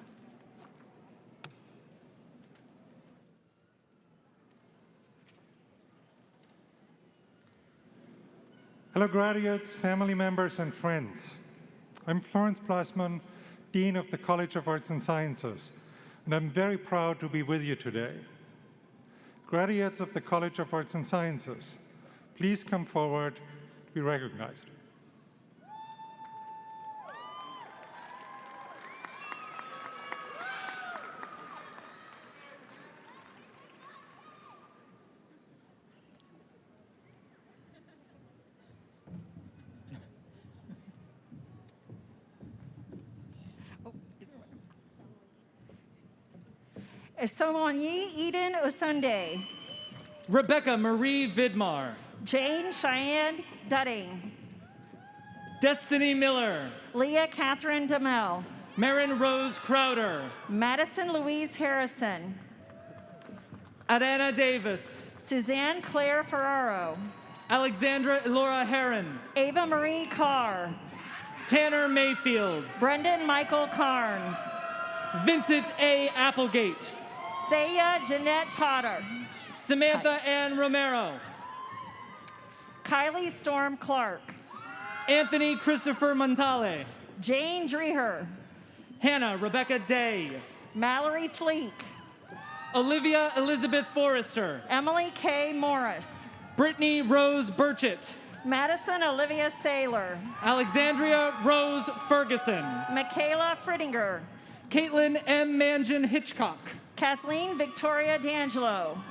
Hello graduates, family members, and friends. I'm Florence Plasman, Dean of the College of Arts and Sciences, and I'm very proud to be with you today. Graduates of the College of Arts and Sciences, please come forward to be recognized. Esomonyi Eden Osunde. Rebecca Marie Vidmar. Jane Cheyenne Dudding. Destiny Miller. Leah Catherine Demel. Marin Rose Crowder. Madison Louise Harrison. Adana Davis. Suzanne Claire Ferraro. Alexandra Elora Heron. Ava Marie Carr. Tanner Mayfield. Brendan Michael Carnes. Vincent A. Applegate. Thea Jeanette Potter. Samantha Ann Romero. Kylie Storm Clark. Anthony Christopher Montale. Jane Dreher. Hannah Rebecca Day. Mallory Fleek. Olivia Elizabeth Forrester. Emily K. Morris. Brittany Rose Burchett. Madison Olivia Saylor. Alexandria Rose Ferguson. Michaela Frittinger. Caitlin M. Mangan Hitchcock. Kathleen Victoria D'Angelo.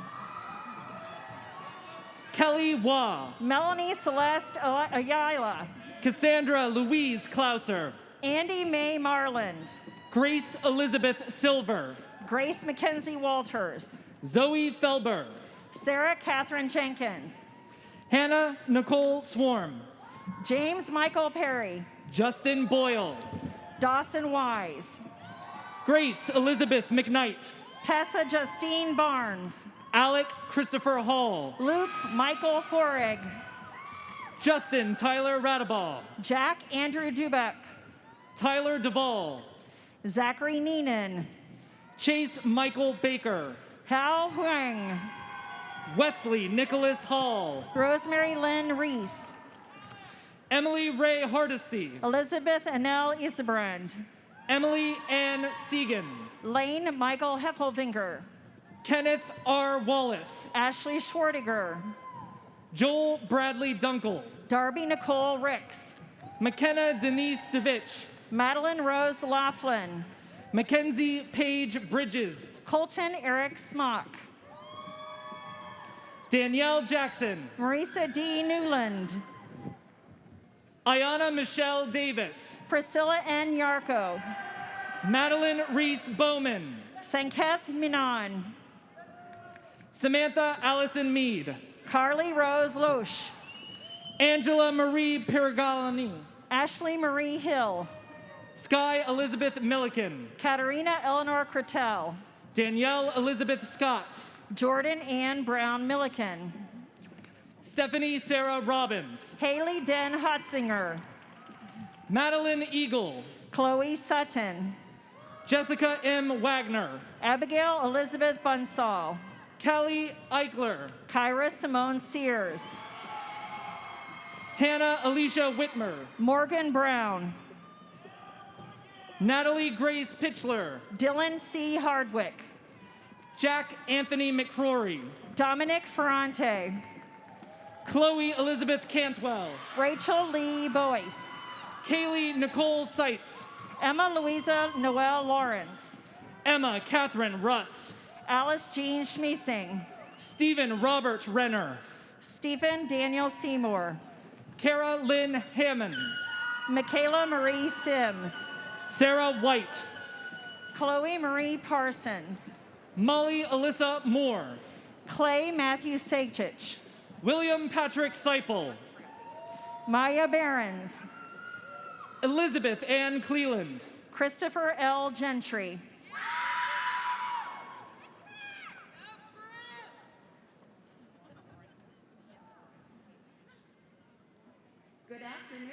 Kelly Wah. Melanie Celeste Ayala. Cassandra Louise Klauser. Andy Mae Marland. Grace Elizabeth Silver. Grace Mackenzie Walters. Zoe Felber. Sarah Catherine Jenkins. Hannah Nicole Swarm. James Michael Perry. Justin Boyle. Dawson Wise. Grace Elizabeth McKnight. Tessa Justine Barnes. Alec Christopher Hall. Luke Michael Horig. Justin Tyler Radaball. Jack Andrew Dubeck. Tyler Duvall. Zachary Neenan. Chase Michael Baker. Hal Huang. Wesley Nicholas Hall. Rosemary Lynn Reese. Emily Ray Hardesty. Elizabeth Annelle Isabrand. Emily Ann Segan. Lane Michael Hepfelvinger. Kenneth R. Wallace. Ashley Schwartiger. Joel Bradley Dunkel. Darby Nicole Ricks. McKenna Denise DeVitch. Madeline Rose Laughlin. Mackenzie Paige Bridges. Colton Eric Smock. Danielle Jackson. Marisa D. Newland. Ayana Michelle Davis. Priscilla N. Yarko. Madeline Reese Bowman. Sanketh Minan. Samantha Allison Mead. Carly Rose Loesch. Angela Marie Pirgalani. Ashley Marie Hill. Sky Elizabeth Milliken. Katerina Eleanor Cretell. Danielle Elizabeth Scott. Jordan Ann Brown Milliken. Stephanie Sarah Robbins. Haley Den Hotzinger. Madeline Eagle. Chloe Sutton. Jessica M. Wagner. Abigail Elizabeth Bunsall. Callie Eichler. Kyra Simone Sears. Hannah Alicia Whitmer. Morgan Brown. Natalie Grace Pitchler. Dylan C. Hardwick. Jack Anthony McCrory. Dominic Ferrante. Chloe Elizabeth Cantwell. Rachel Lee Boyce. Kaylee Nicole Seitz. Emma Louisa Noel Lawrence. Emma Catherine Russ. Alice Jean Schmiesing. Stephen Robert Renner. Stephen Daniel Seymour. Kara Lynn Hammond. Michaela Marie Sims. Sarah White. Chloe Marie Parsons. Molly Alyssa Moore. Clay Matthew Sejich. William Patrick Seipel. Maya Behrens. Elizabeth Ann Cleland. Christopher L. Gentry. Good afternoon.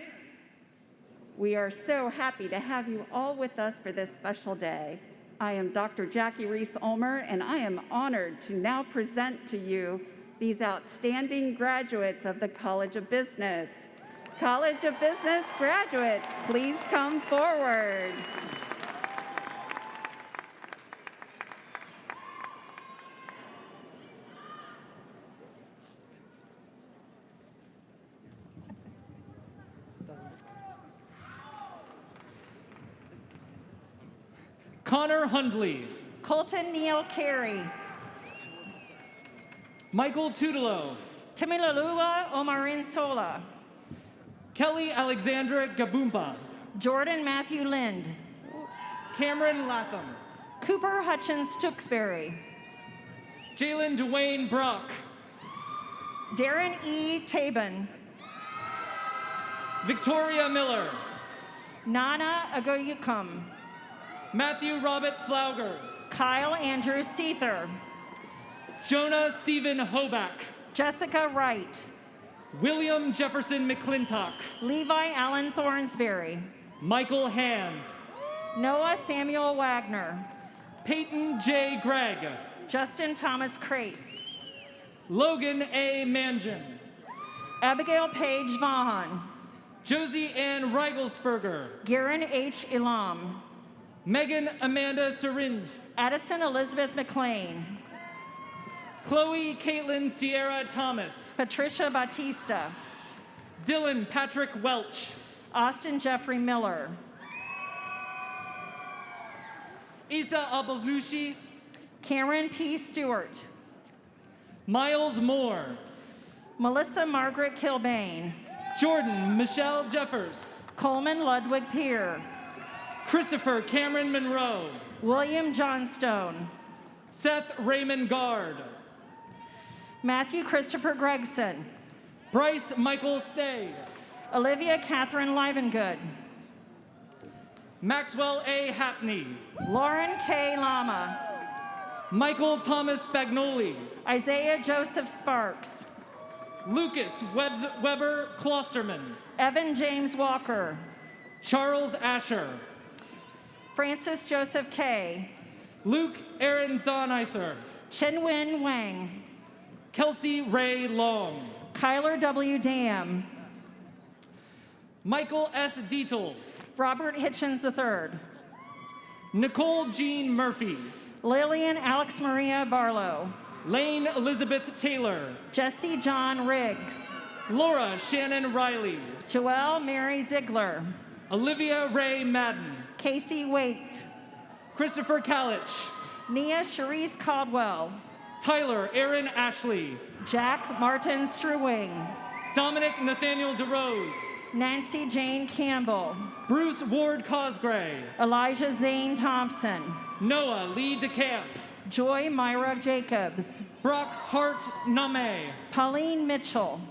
We are so happy to have you all with us for this special day. I am Dr. Jackie Reese-Ulmer, and I am honored to now present to you these outstanding graduates of the College of Business. College of Business graduates, please come forward. Connor Hundley. Colton Neal Carey. Michael Tudelo. Timilalua Omarin Sola. Kelly Alexandra Gabumba. Jordan Matthew Lind. Cameron Latham. Cooper Hutchins Tewksbury. Jalen Dwayne Brock. Darren E. Tabin. Victoria Miller. Nana Agoyukum. Matthew Robert Flauger. Kyle Andrew Seether. Jonah Stephen Hoback. Jessica Wright. William Jefferson McClintock. Levi Allen Thornsberry. Michael Hand. Noah Samuel Wagner. Peyton J. Gregg. Justin Thomas Crace. Logan A. Mangan. Abigail Paige Vaughan. Josie Ann Reigelsberger. Garen H. Elam. Megan Amanda Syringe. Addison Elizabeth McLean. Chloe Caitlin Sierra Thomas. Patricia Batista. Dylan Patrick Welch. Austin Jeffrey Miller. Isa Abalushi. Karen P. Stewart. Miles Moore. Melissa Margaret Kilbane. Jordan Michelle Jeffers. Coleman Ludwig Peer. Christopher Cameron Monroe. William Johnstone. Seth Raymond Gard. Matthew Christopher Gregson. Bryce Michael Stay. Olivia Catherine Livengood. Maxwell A. Hapney. Lauren K. Lama. Michael Thomas Bagnoli. Isaiah Joseph Sparks. Lucas Weber Klosterman. Evan James Walker. Charles Asher. Francis Joseph Kay. Luke Aaron Zoniser. Chenwin Wang. Kelsey Ray Long. Kyler W. Dam. Michael S. Dietel. Robert Hitchens III. Nicole Jean Murphy. Lillian Alex Maria Barlow. Lane Elizabeth Taylor. Jesse John Riggs. Laura Shannon Riley. Joelle Mary Ziegler. Olivia Ray Madden. Casey Waite. Christopher Kalich. Nia Cherise Caldwell. Tyler Aaron Ashley. Jack Martin Struwing. Dominic Nathaniel DeRose. Nancy Jane Campbell. Bruce Ward Cosgray. Elijah Zane Thompson. Noah Lee DeCamp. Joy Myra Jacobs. Brock Hart Name. Pauline Mitchell.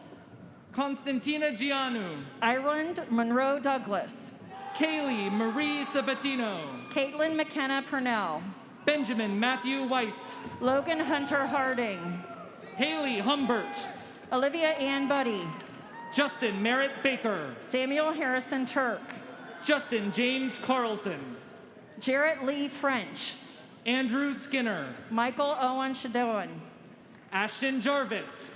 Constantina Gianu. Ireland Monroe Douglas. Kaylee Marie Sabatino. Caitlin McKenna Purnell. Benjamin Matthew Weist. Logan Hunter Harding. Haley Humbert. Olivia Ann Buddy. Justin Merritt Baker. Samuel Harrison Turk. Justin James Carlson. Jarrett Lee French. Andrew Skinner. Michael Owen Shadoan. Ashton Jarvis.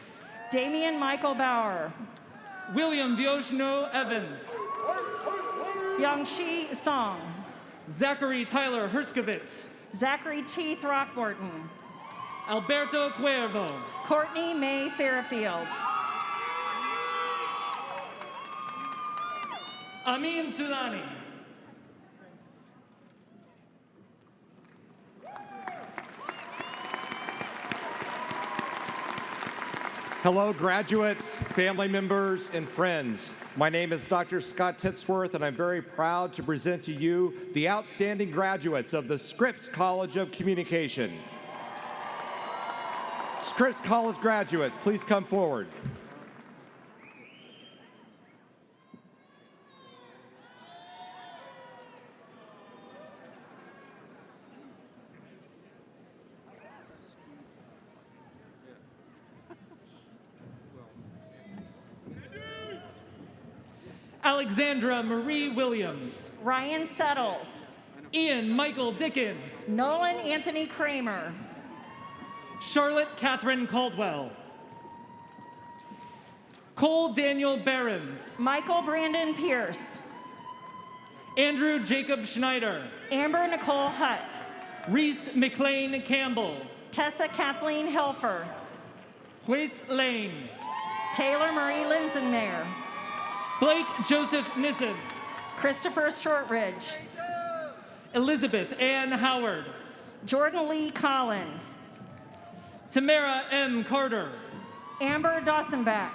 Damian Michael Bauer. William Vioshno Evans. Yangshi Song. Zachary Tyler Herskovitz. Zachary T. Throckmorton. Alberto Cuervo. Courtney May Fairfield. Amin Sulani. Hello, graduates, family members, and friends. My name is Dr. Scott Titsworth, and I'm very proud to present to you the outstanding graduates of the Scripps College of Communication. Scripps College graduates, please come forward. Alexandra Marie Williams. Ryan Settles. Ian Michael Dickens. Nolan Anthony Kramer. Charlotte Catherine Caldwell. Cole Daniel Behrens. Michael Brandon Pierce. Andrew Jacob Schneider. Amber Nicole Hutt. Reese McLean Campbell. Tessa Kathleen Helfer. Hues Lane. Taylor Marie Linsenmayer. Blake Joseph Nissen. Christopher Shortridge. Elizabeth Ann Howard. Jordan Lee Collins. Tamara M. Carter. Amber Dawsonback.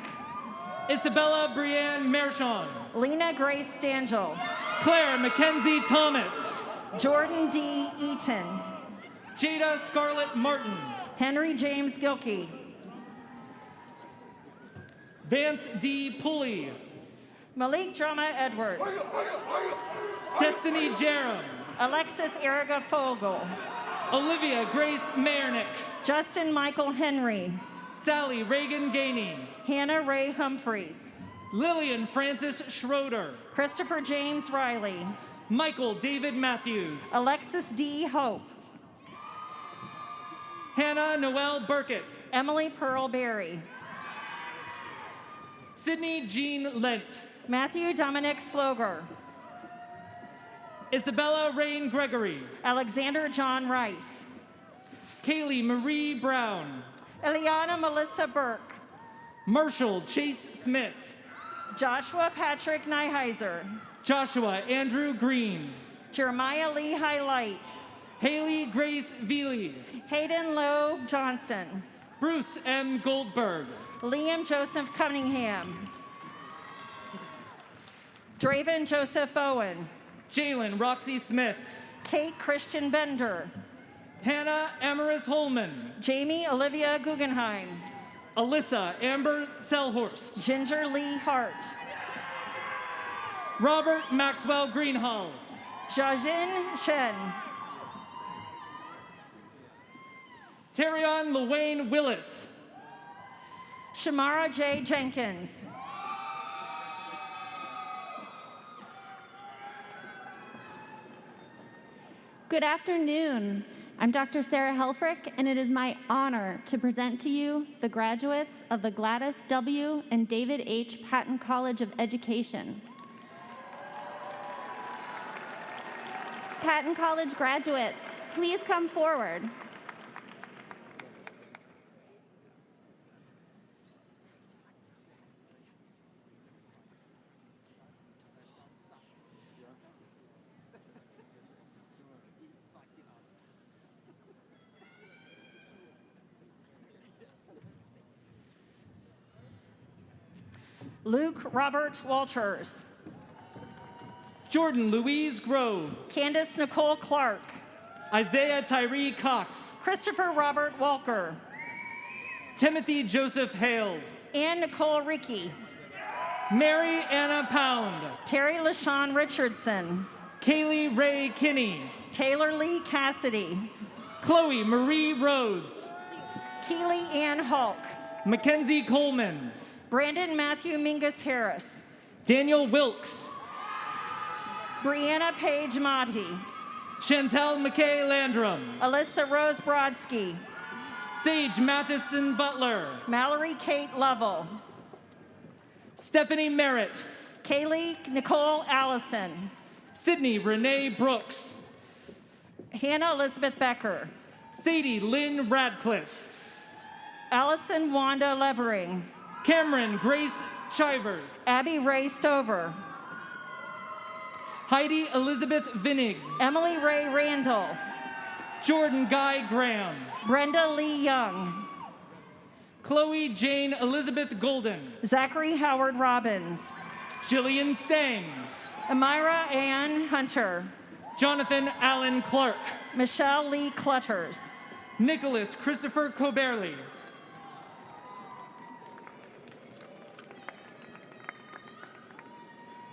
Isabella Brianne Mershon. Lena Grace Stangel. Claire Mackenzie Thomas. Jordan D. Eaton. Jada Scarlett Martin. Henry James Gilkey. Vance D. Pulley. Malik Drama Edwards. Destiny Jerem. Alexis Erica Fogel. Olivia Grace Mayernick. Justin Michael Henry. Sally Reagan Gainey. Hannah Ray Humphreys. Lillian Francis Schroeder. Christopher James Riley. Michael David Matthews. Alexis D. Hope. Hannah Noel Burkett. Emily Pearl Berry. Sydney Jean Lent. Matthew Dominic Sloger. Isabella Rain Gregory. Alexander John Rice. Kaylee Marie Brown. Eliana Melissa Burke. Marshall Chase Smith. Joshua Patrick Nyheiser. Joshua Andrew Green. Jeremiah Lee Highlight. Haley Grace Veely. Hayden Loeb Johnson. Bruce M. Goldberg. Liam Joseph Cunningham. Draven Joseph Bowen. Jalen Roxy Smith. Kate Christian Bender. Hannah Amaris Holman. Jamie Olivia Guggenheim. Alyssa Amber Selhorst. Ginger Lee Hart. Robert Maxwell Greenhall. Jiajin Shen. Terrion Luane Willis. Shamara J. Jenkins. Good afternoon. I'm Dr. Sarah Helfrich, and it is my honor to present to you the graduates of the Gladys W. and David H. Patton College of Education. Patton College graduates, please come forward. Luke Robert Walters. Jordan Louise Grove. Candace Nicole Clark. Isaiah Tyree Cox. Christopher Robert Walker. Timothy Joseph Hales. Ann Nicole Rickey. Mary Anna Pound. Terry LaShawn Richardson. Kaylee Ray Kinney. Taylor Lee Cassidy. Chloe Marie Rhodes. Keely Ann Hulk. Mackenzie Coleman. Brandon Matthew Mingus Harris. Daniel Wilkes. Brianna Page Motti. Chantel McKay Landrum. Alyssa Rose Brodsky. Sage Matheson Butler. Mallory Kate Lovell. Stephanie Merritt. Kaylee Nicole Allison. Sydney Renee Brooks. Hannah Elizabeth Becker. Sadie Lynn Radcliffe. Allison Wanda Levering. Cameron Grace Chivers. Abby Ray Stover. Heidi Elizabeth Vinig. Emily Ray Randall. Jordan Guy Graham. Brenda Lee Young. Chloe Jane Elizabeth Golden. Zachary Howard Robbins. Jillian Stang. Amira Ann Hunter. Jonathan Allen Clark. Michelle Lee Clutters. Nicholas Christopher Coberly.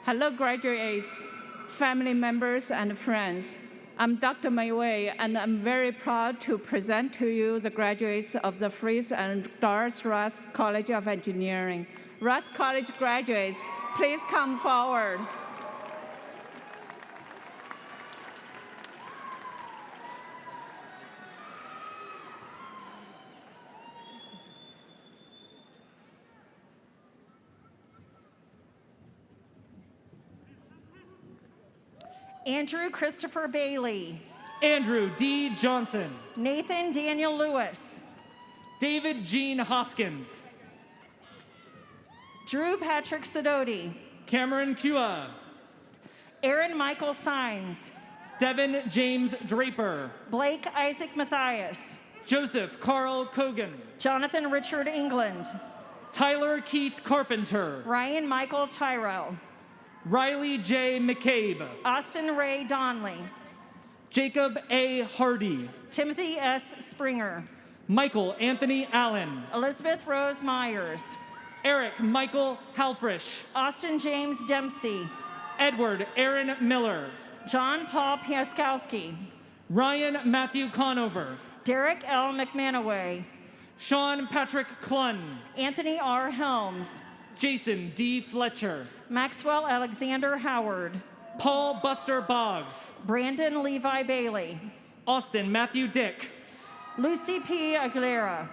Hello, graduates, family members, and friends. I'm Dr. Mei Wei, and I'm very proud to present to you the graduates of the Fritz and Doris Russ College of Engineering. Russ College graduates, please come forward. Andrew Christopher Bailey. Andrew D. Johnson. Nathan Daniel Lewis. David Jean Hoskins. Drew Patrick Sidoti. Cameron Kua. Aaron Michael Sines. Devin James Draper. Blake Isaac Matthias. Joseph Carl Kogan. Jonathan Richard England. Tyler Keith Carpenter. Ryan Michael Tyrell. Riley J. McCabe. Austin Ray Donley. Jacob A. Hardy. Timothy S. Springer. Michael Anthony Allen. Elizabeth Rose Myers. Eric Michael Halfrish. Austin James Dempsey. Edward Aaron Miller. John Paul Piaskowski. Ryan Matthew Conover. Derek L. McManaway. Sean Patrick Clunn. Anthony R. Helms. Jason D. Fletcher. Maxwell Alexander Howard. Paul Buster Boggs. Brandon Levi Bailey. Austin Matthew Dick. Lucy P. Aguilera.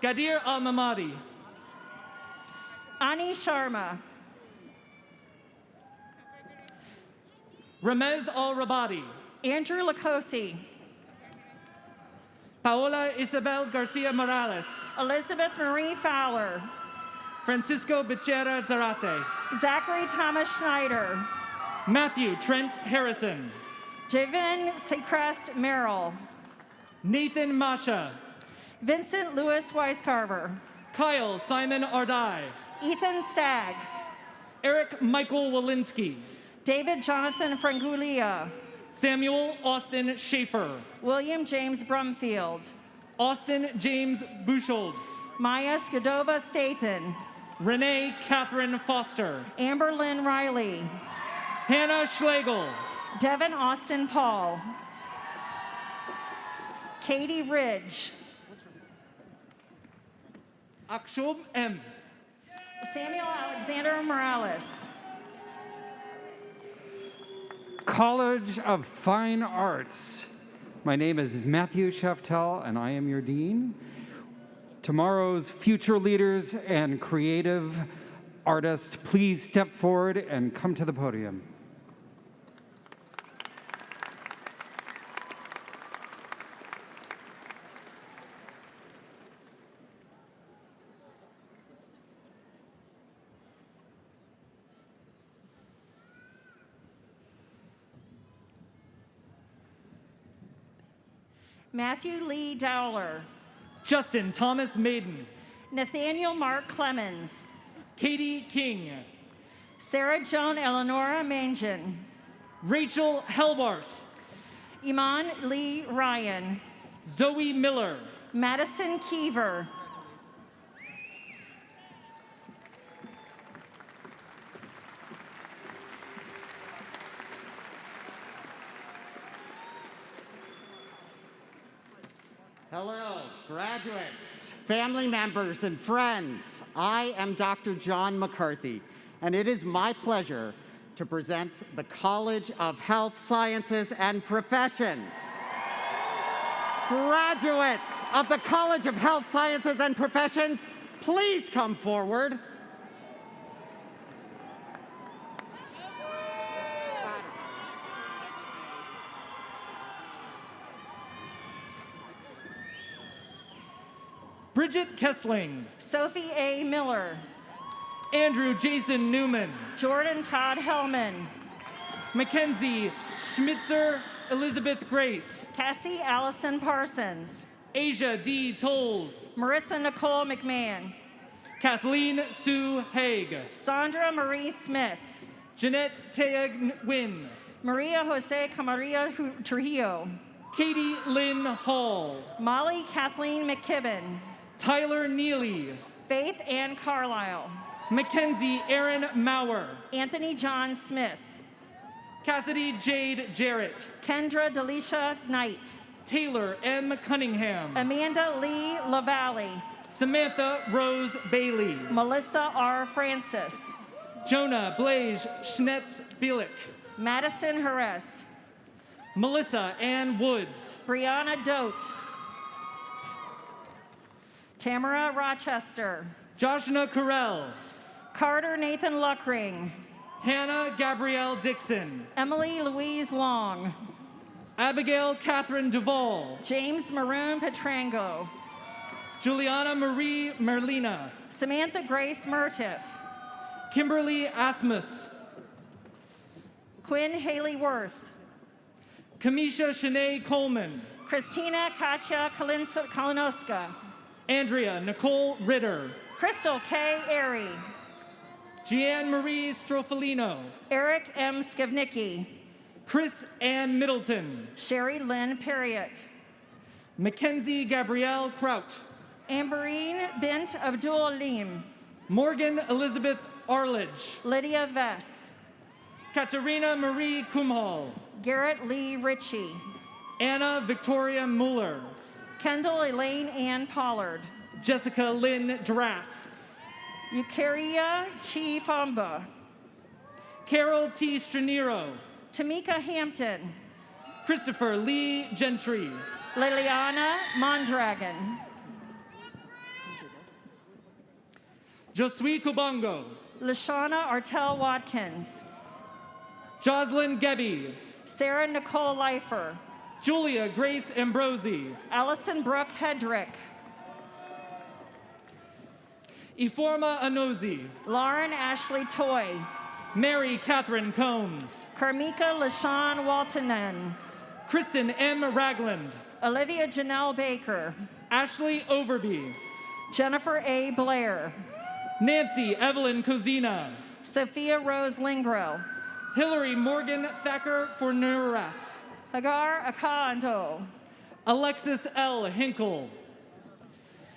Gadir Al-Mamadi. Ani Sharma. Ramez Al-Rabadi. Andrew Lacosi. Paola Isabel Garcia Morales. Elizabeth Marie Fowler. Francisco Becerra Zarate. Zachary Thomas Schneider. Matthew Trent Harrison. Javin Seacrest Merrill. Nathan Masha. Vincent Lewis Weiscarver. Kyle Simon Ardai. Ethan Staggs. Eric Michael Walensky. David Jonathan Frangulia. Samuel Austin Schaefer. William James Brumfield. Austin James Bushold. Maya Skadova Staten. Renee Catherine Foster. Amber Lynn Riley. Hannah Schlegel. Devin Austin Paul. Katie Ridge. Akshub M. Samuel Alexander Morales. College of Fine Arts. My name is Matthew Sheftel, and I am your dean. Tomorrow's future leaders and creative artists, please step forward and come to the podium. Matthew Lee Dowler. Justin Thomas Maiden. Nathaniel Mark Clemens. Katie King. Sarah Joan Eleonora Mangian. Rachel Helbarth. Iman Lee Ryan. Zoe Miller. Madison Keever. Hello, graduates, family members, and friends. I am Dr. John McCarthy, and it is my pleasure to present the College of Health Sciences and Professions. Graduates of the College of Health Sciences and Professions, please come forward. Bridget Kessling. Sophie A. Miller. Andrew Jason Newman. Jordan Todd Hellman. Mackenzie Schmitzer Elizabeth Grace. Cassie Allison Parsons. Asia D. Tolles. Marissa Nicole McMahon. Kathleen Sue Haig. Sandra Marie Smith. Jeanette Tea Nguyen. Maria Jose Camarillo Trujillo. Katie Lynn Hall. Molly Kathleen McKibben. Tyler Neely. Faith Ann Carlisle. Mackenzie Aaron Maurer. Anthony John Smith. Cassidy Jade Jarrett. Kendra Delisha Knight. Taylor M. Cunningham. Amanda Lee LaValle. Samantha Rose Bailey. Melissa R. Francis. Jonah Blaise Schnetz Bielik. Madison Harris. Melissa Ann Woods. Brianna Dote. Tamara Rochester. Joshna Carell. Carter Nathan Luckring. Hannah Gabrielle Dixon. Emily Louise Long. Abigail Catherine Duvall. James Maroon Petrango. Juliana Marie Merlina. Samantha Grace Murtiff. Kimberly Asmus. Quinn Haley Worth. Kamisha Shanae Coleman. Christina Katya Kalinowska. Andrea Nicole Ritter. Crystal K. Airy. Jeanne Marie Stroffolino. Eric M. Skivnicki. Chris Ann Middleton. Sherry Lynn Perriott. Mackenzie Gabrielle Kraut. Amberine Bint Abdul Lim. Morgan Elizabeth Arledge. Lydia Vess. Katerina Marie Kumhal. Garrett Lee Ritchie. Anna Victoria Mueller. Kendall Elaine Ann Pollard. Jessica Lynn Drass. Eukaria Chi Famba. Carol T. Straniro. Tamika Hampton. Christopher Lee Gentry. Liliana Mondragon. Josui Kubongo. Lashana Artel Watkins. Jocelyn Gebby. Sarah Nicole Leifer. Julia Grace Ambrosi. Allison Brooke Hedrick. Iforma Anozi. Lauren Ashley Toy. Mary Catherine Combs. Karmika LaShawn Waltonen. Kristen M. Ragland. Olivia Janelle Baker. Ashley Overby. Jennifer A. Blair. Nancy Evelyn Cozina. Sophia Rose Lingro. Hillary Morgan Thacker Fornurath. Hagar Akando. Alexis L. Hinkle.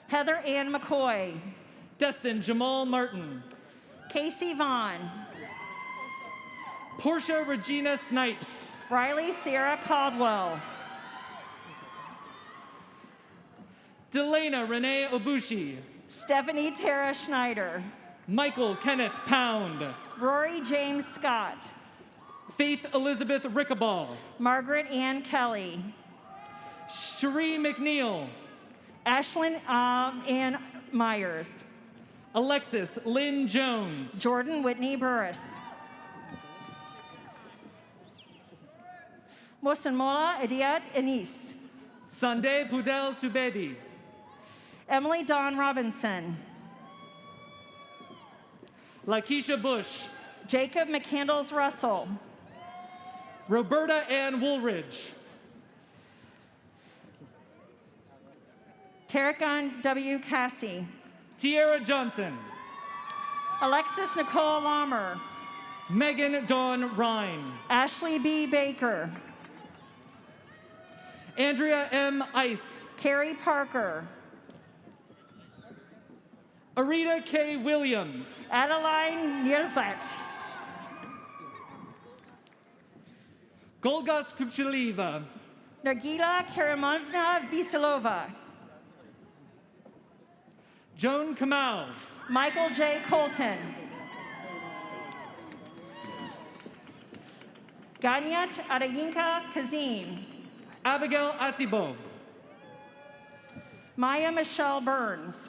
Heather Ann McCoy. Destin Jamal Martin. Casey Vaughn. Portia Regina Snipes. Riley Sierra Caldwell. Delana Renee Obushi. Stephanie Tara Schneider. Michael Kenneth Pound. Rory James Scott. Faith Elizabeth Rickaball. Margaret Ann Kelly. Cherie McNeil. Ashlyn Ann Myers. Alexis Lynn Jones. Jordan Whitney Burris. Mosanmola Ediat Enis. Sunday Pudel Subedi. Emily Dawn Robinson. Lakeisha Bush. Jacob McCandles Russell. Roberta Ann Woolridge. Tarakan W. Cassie. Tierra Johnson. Alexis Nicole Lammer. Megan Dawn Rhine. Ashley B. Baker. Andrea M. Ice. Carrie Parker. Arita K. Williams. Adeline Nielfak. Golgas Kucheliva. Nagila Karamovna Visilova. Joan Kamau. Michael J. Colton. Ganyat Adayinka Kazim. Abigail Atibo. Maya Michelle Burns.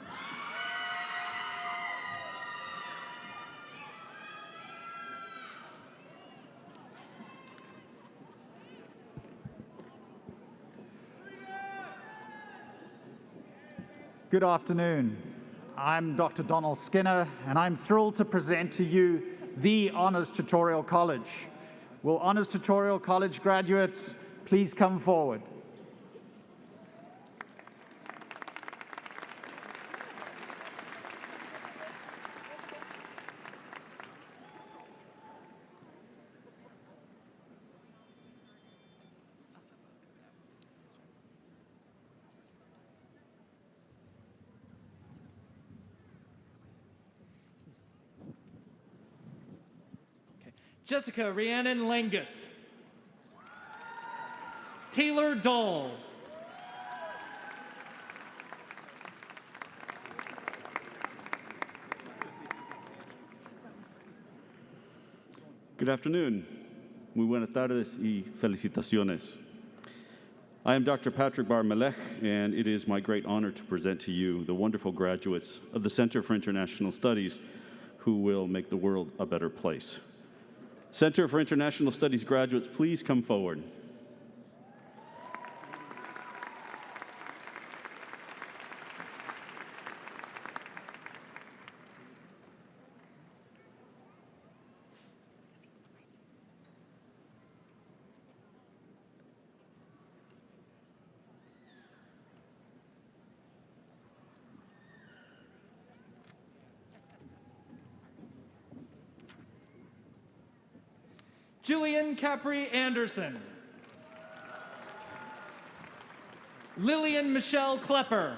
Good afternoon. I'm Dr. Donald Skinner, and I'm thrilled to present to you the Honors Tutorial College. Will Honors Tutorial College graduates please come forward? Jessica Rhiannon Langeth. Taylor Dahl. Good afternoon. Muy buenas tardes y felicitaciones. I am Dr. Patrick Bar-Melech, and it is my great honor to present to you the wonderful graduates of the Center for International Studies who will make the world a better place. Center for International Studies graduates, please come forward. Julian Capri Anderson. Lillian Michelle Klepper.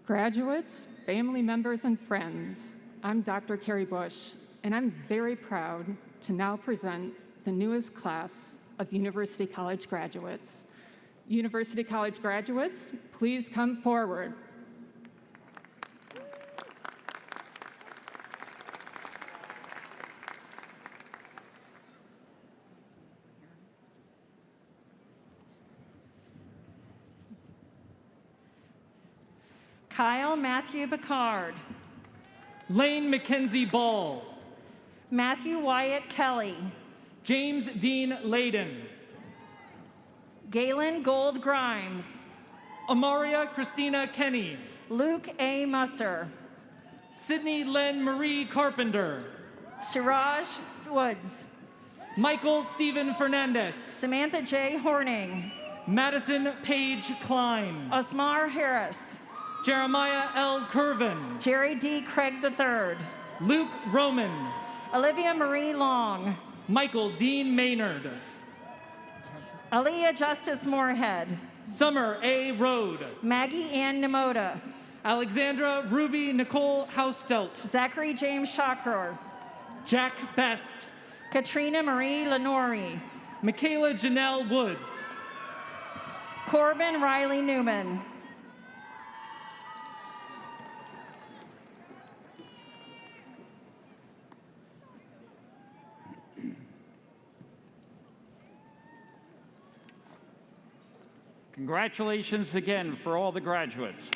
Graduates, family members, and friends, I'm Dr. Carrie Bush, and I'm very proud to now present the newest class of University College graduates. University College graduates, please come forward. Kyle Matthew Picard. Lane Mackenzie Ball. Matthew Wyatt Kelly. James Dean Layden. Galen Gold Grimes. Amaria Christina Kenny. Luke A. Musser. Sydney Len Marie Carpenter. Shiraj Woods. Michael Stephen Fernandez. Samantha J. Horning. Madison Paige Klein. Osmar Harris. Jeremiah L. Curvin. Jerry D. Craig III. Luke Roman. Olivia Marie Long. Michael Dean Maynard. Aaliyah Justice Moorhead. Summer A. Rode. Maggie Ann Nemoda. Alexandra Ruby Nicole Haustelt. Zachary James Shakror. Jack Best. Katrina Marie Lenori. Michaela Janelle Woods. Corbin Riley Newman. Congratulations again for all the graduates.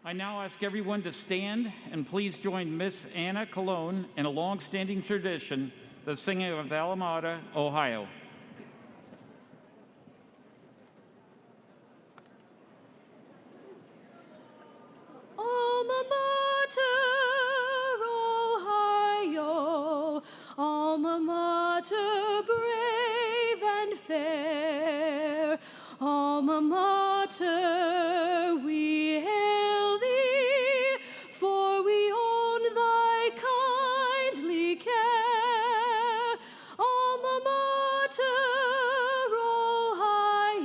I now ask everyone to stand and please join Miss Anna Colon in a long-standing tradition, the singing of the Alameda, Ohio. Alma mater, Ohio, alma mater, brave and fair, alma mater, we hail thee, for we own thy kindly care. Alma mater,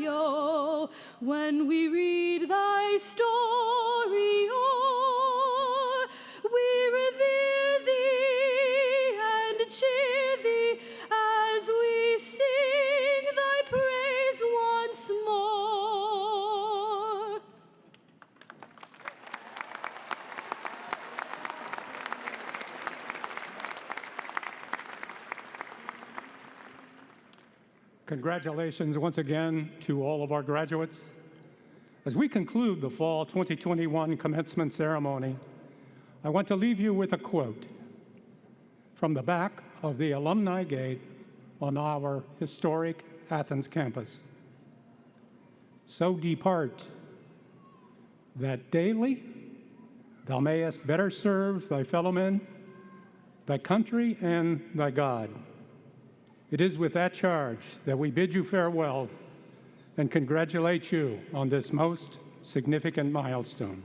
Ohio, when we read thy story, we revere thee and cheer thee as we sing thy praise once more. congratulations once again to all of our graduates. As we conclude the fall 2021 commencement ceremony, I want to leave you with a quote from the back of the alumni gate on our historic Athens campus. So depart, that daily thou mayest better serve thy fellow men, thy country, and thy God. It is with that charge that we bid you farewell and congratulate you on this most significant milestone.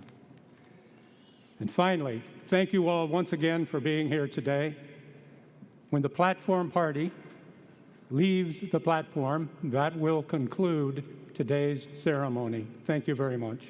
And finally, thank you all once again for being here today. When the platform party leaves the platform, that will conclude today's ceremony. Thank you very much.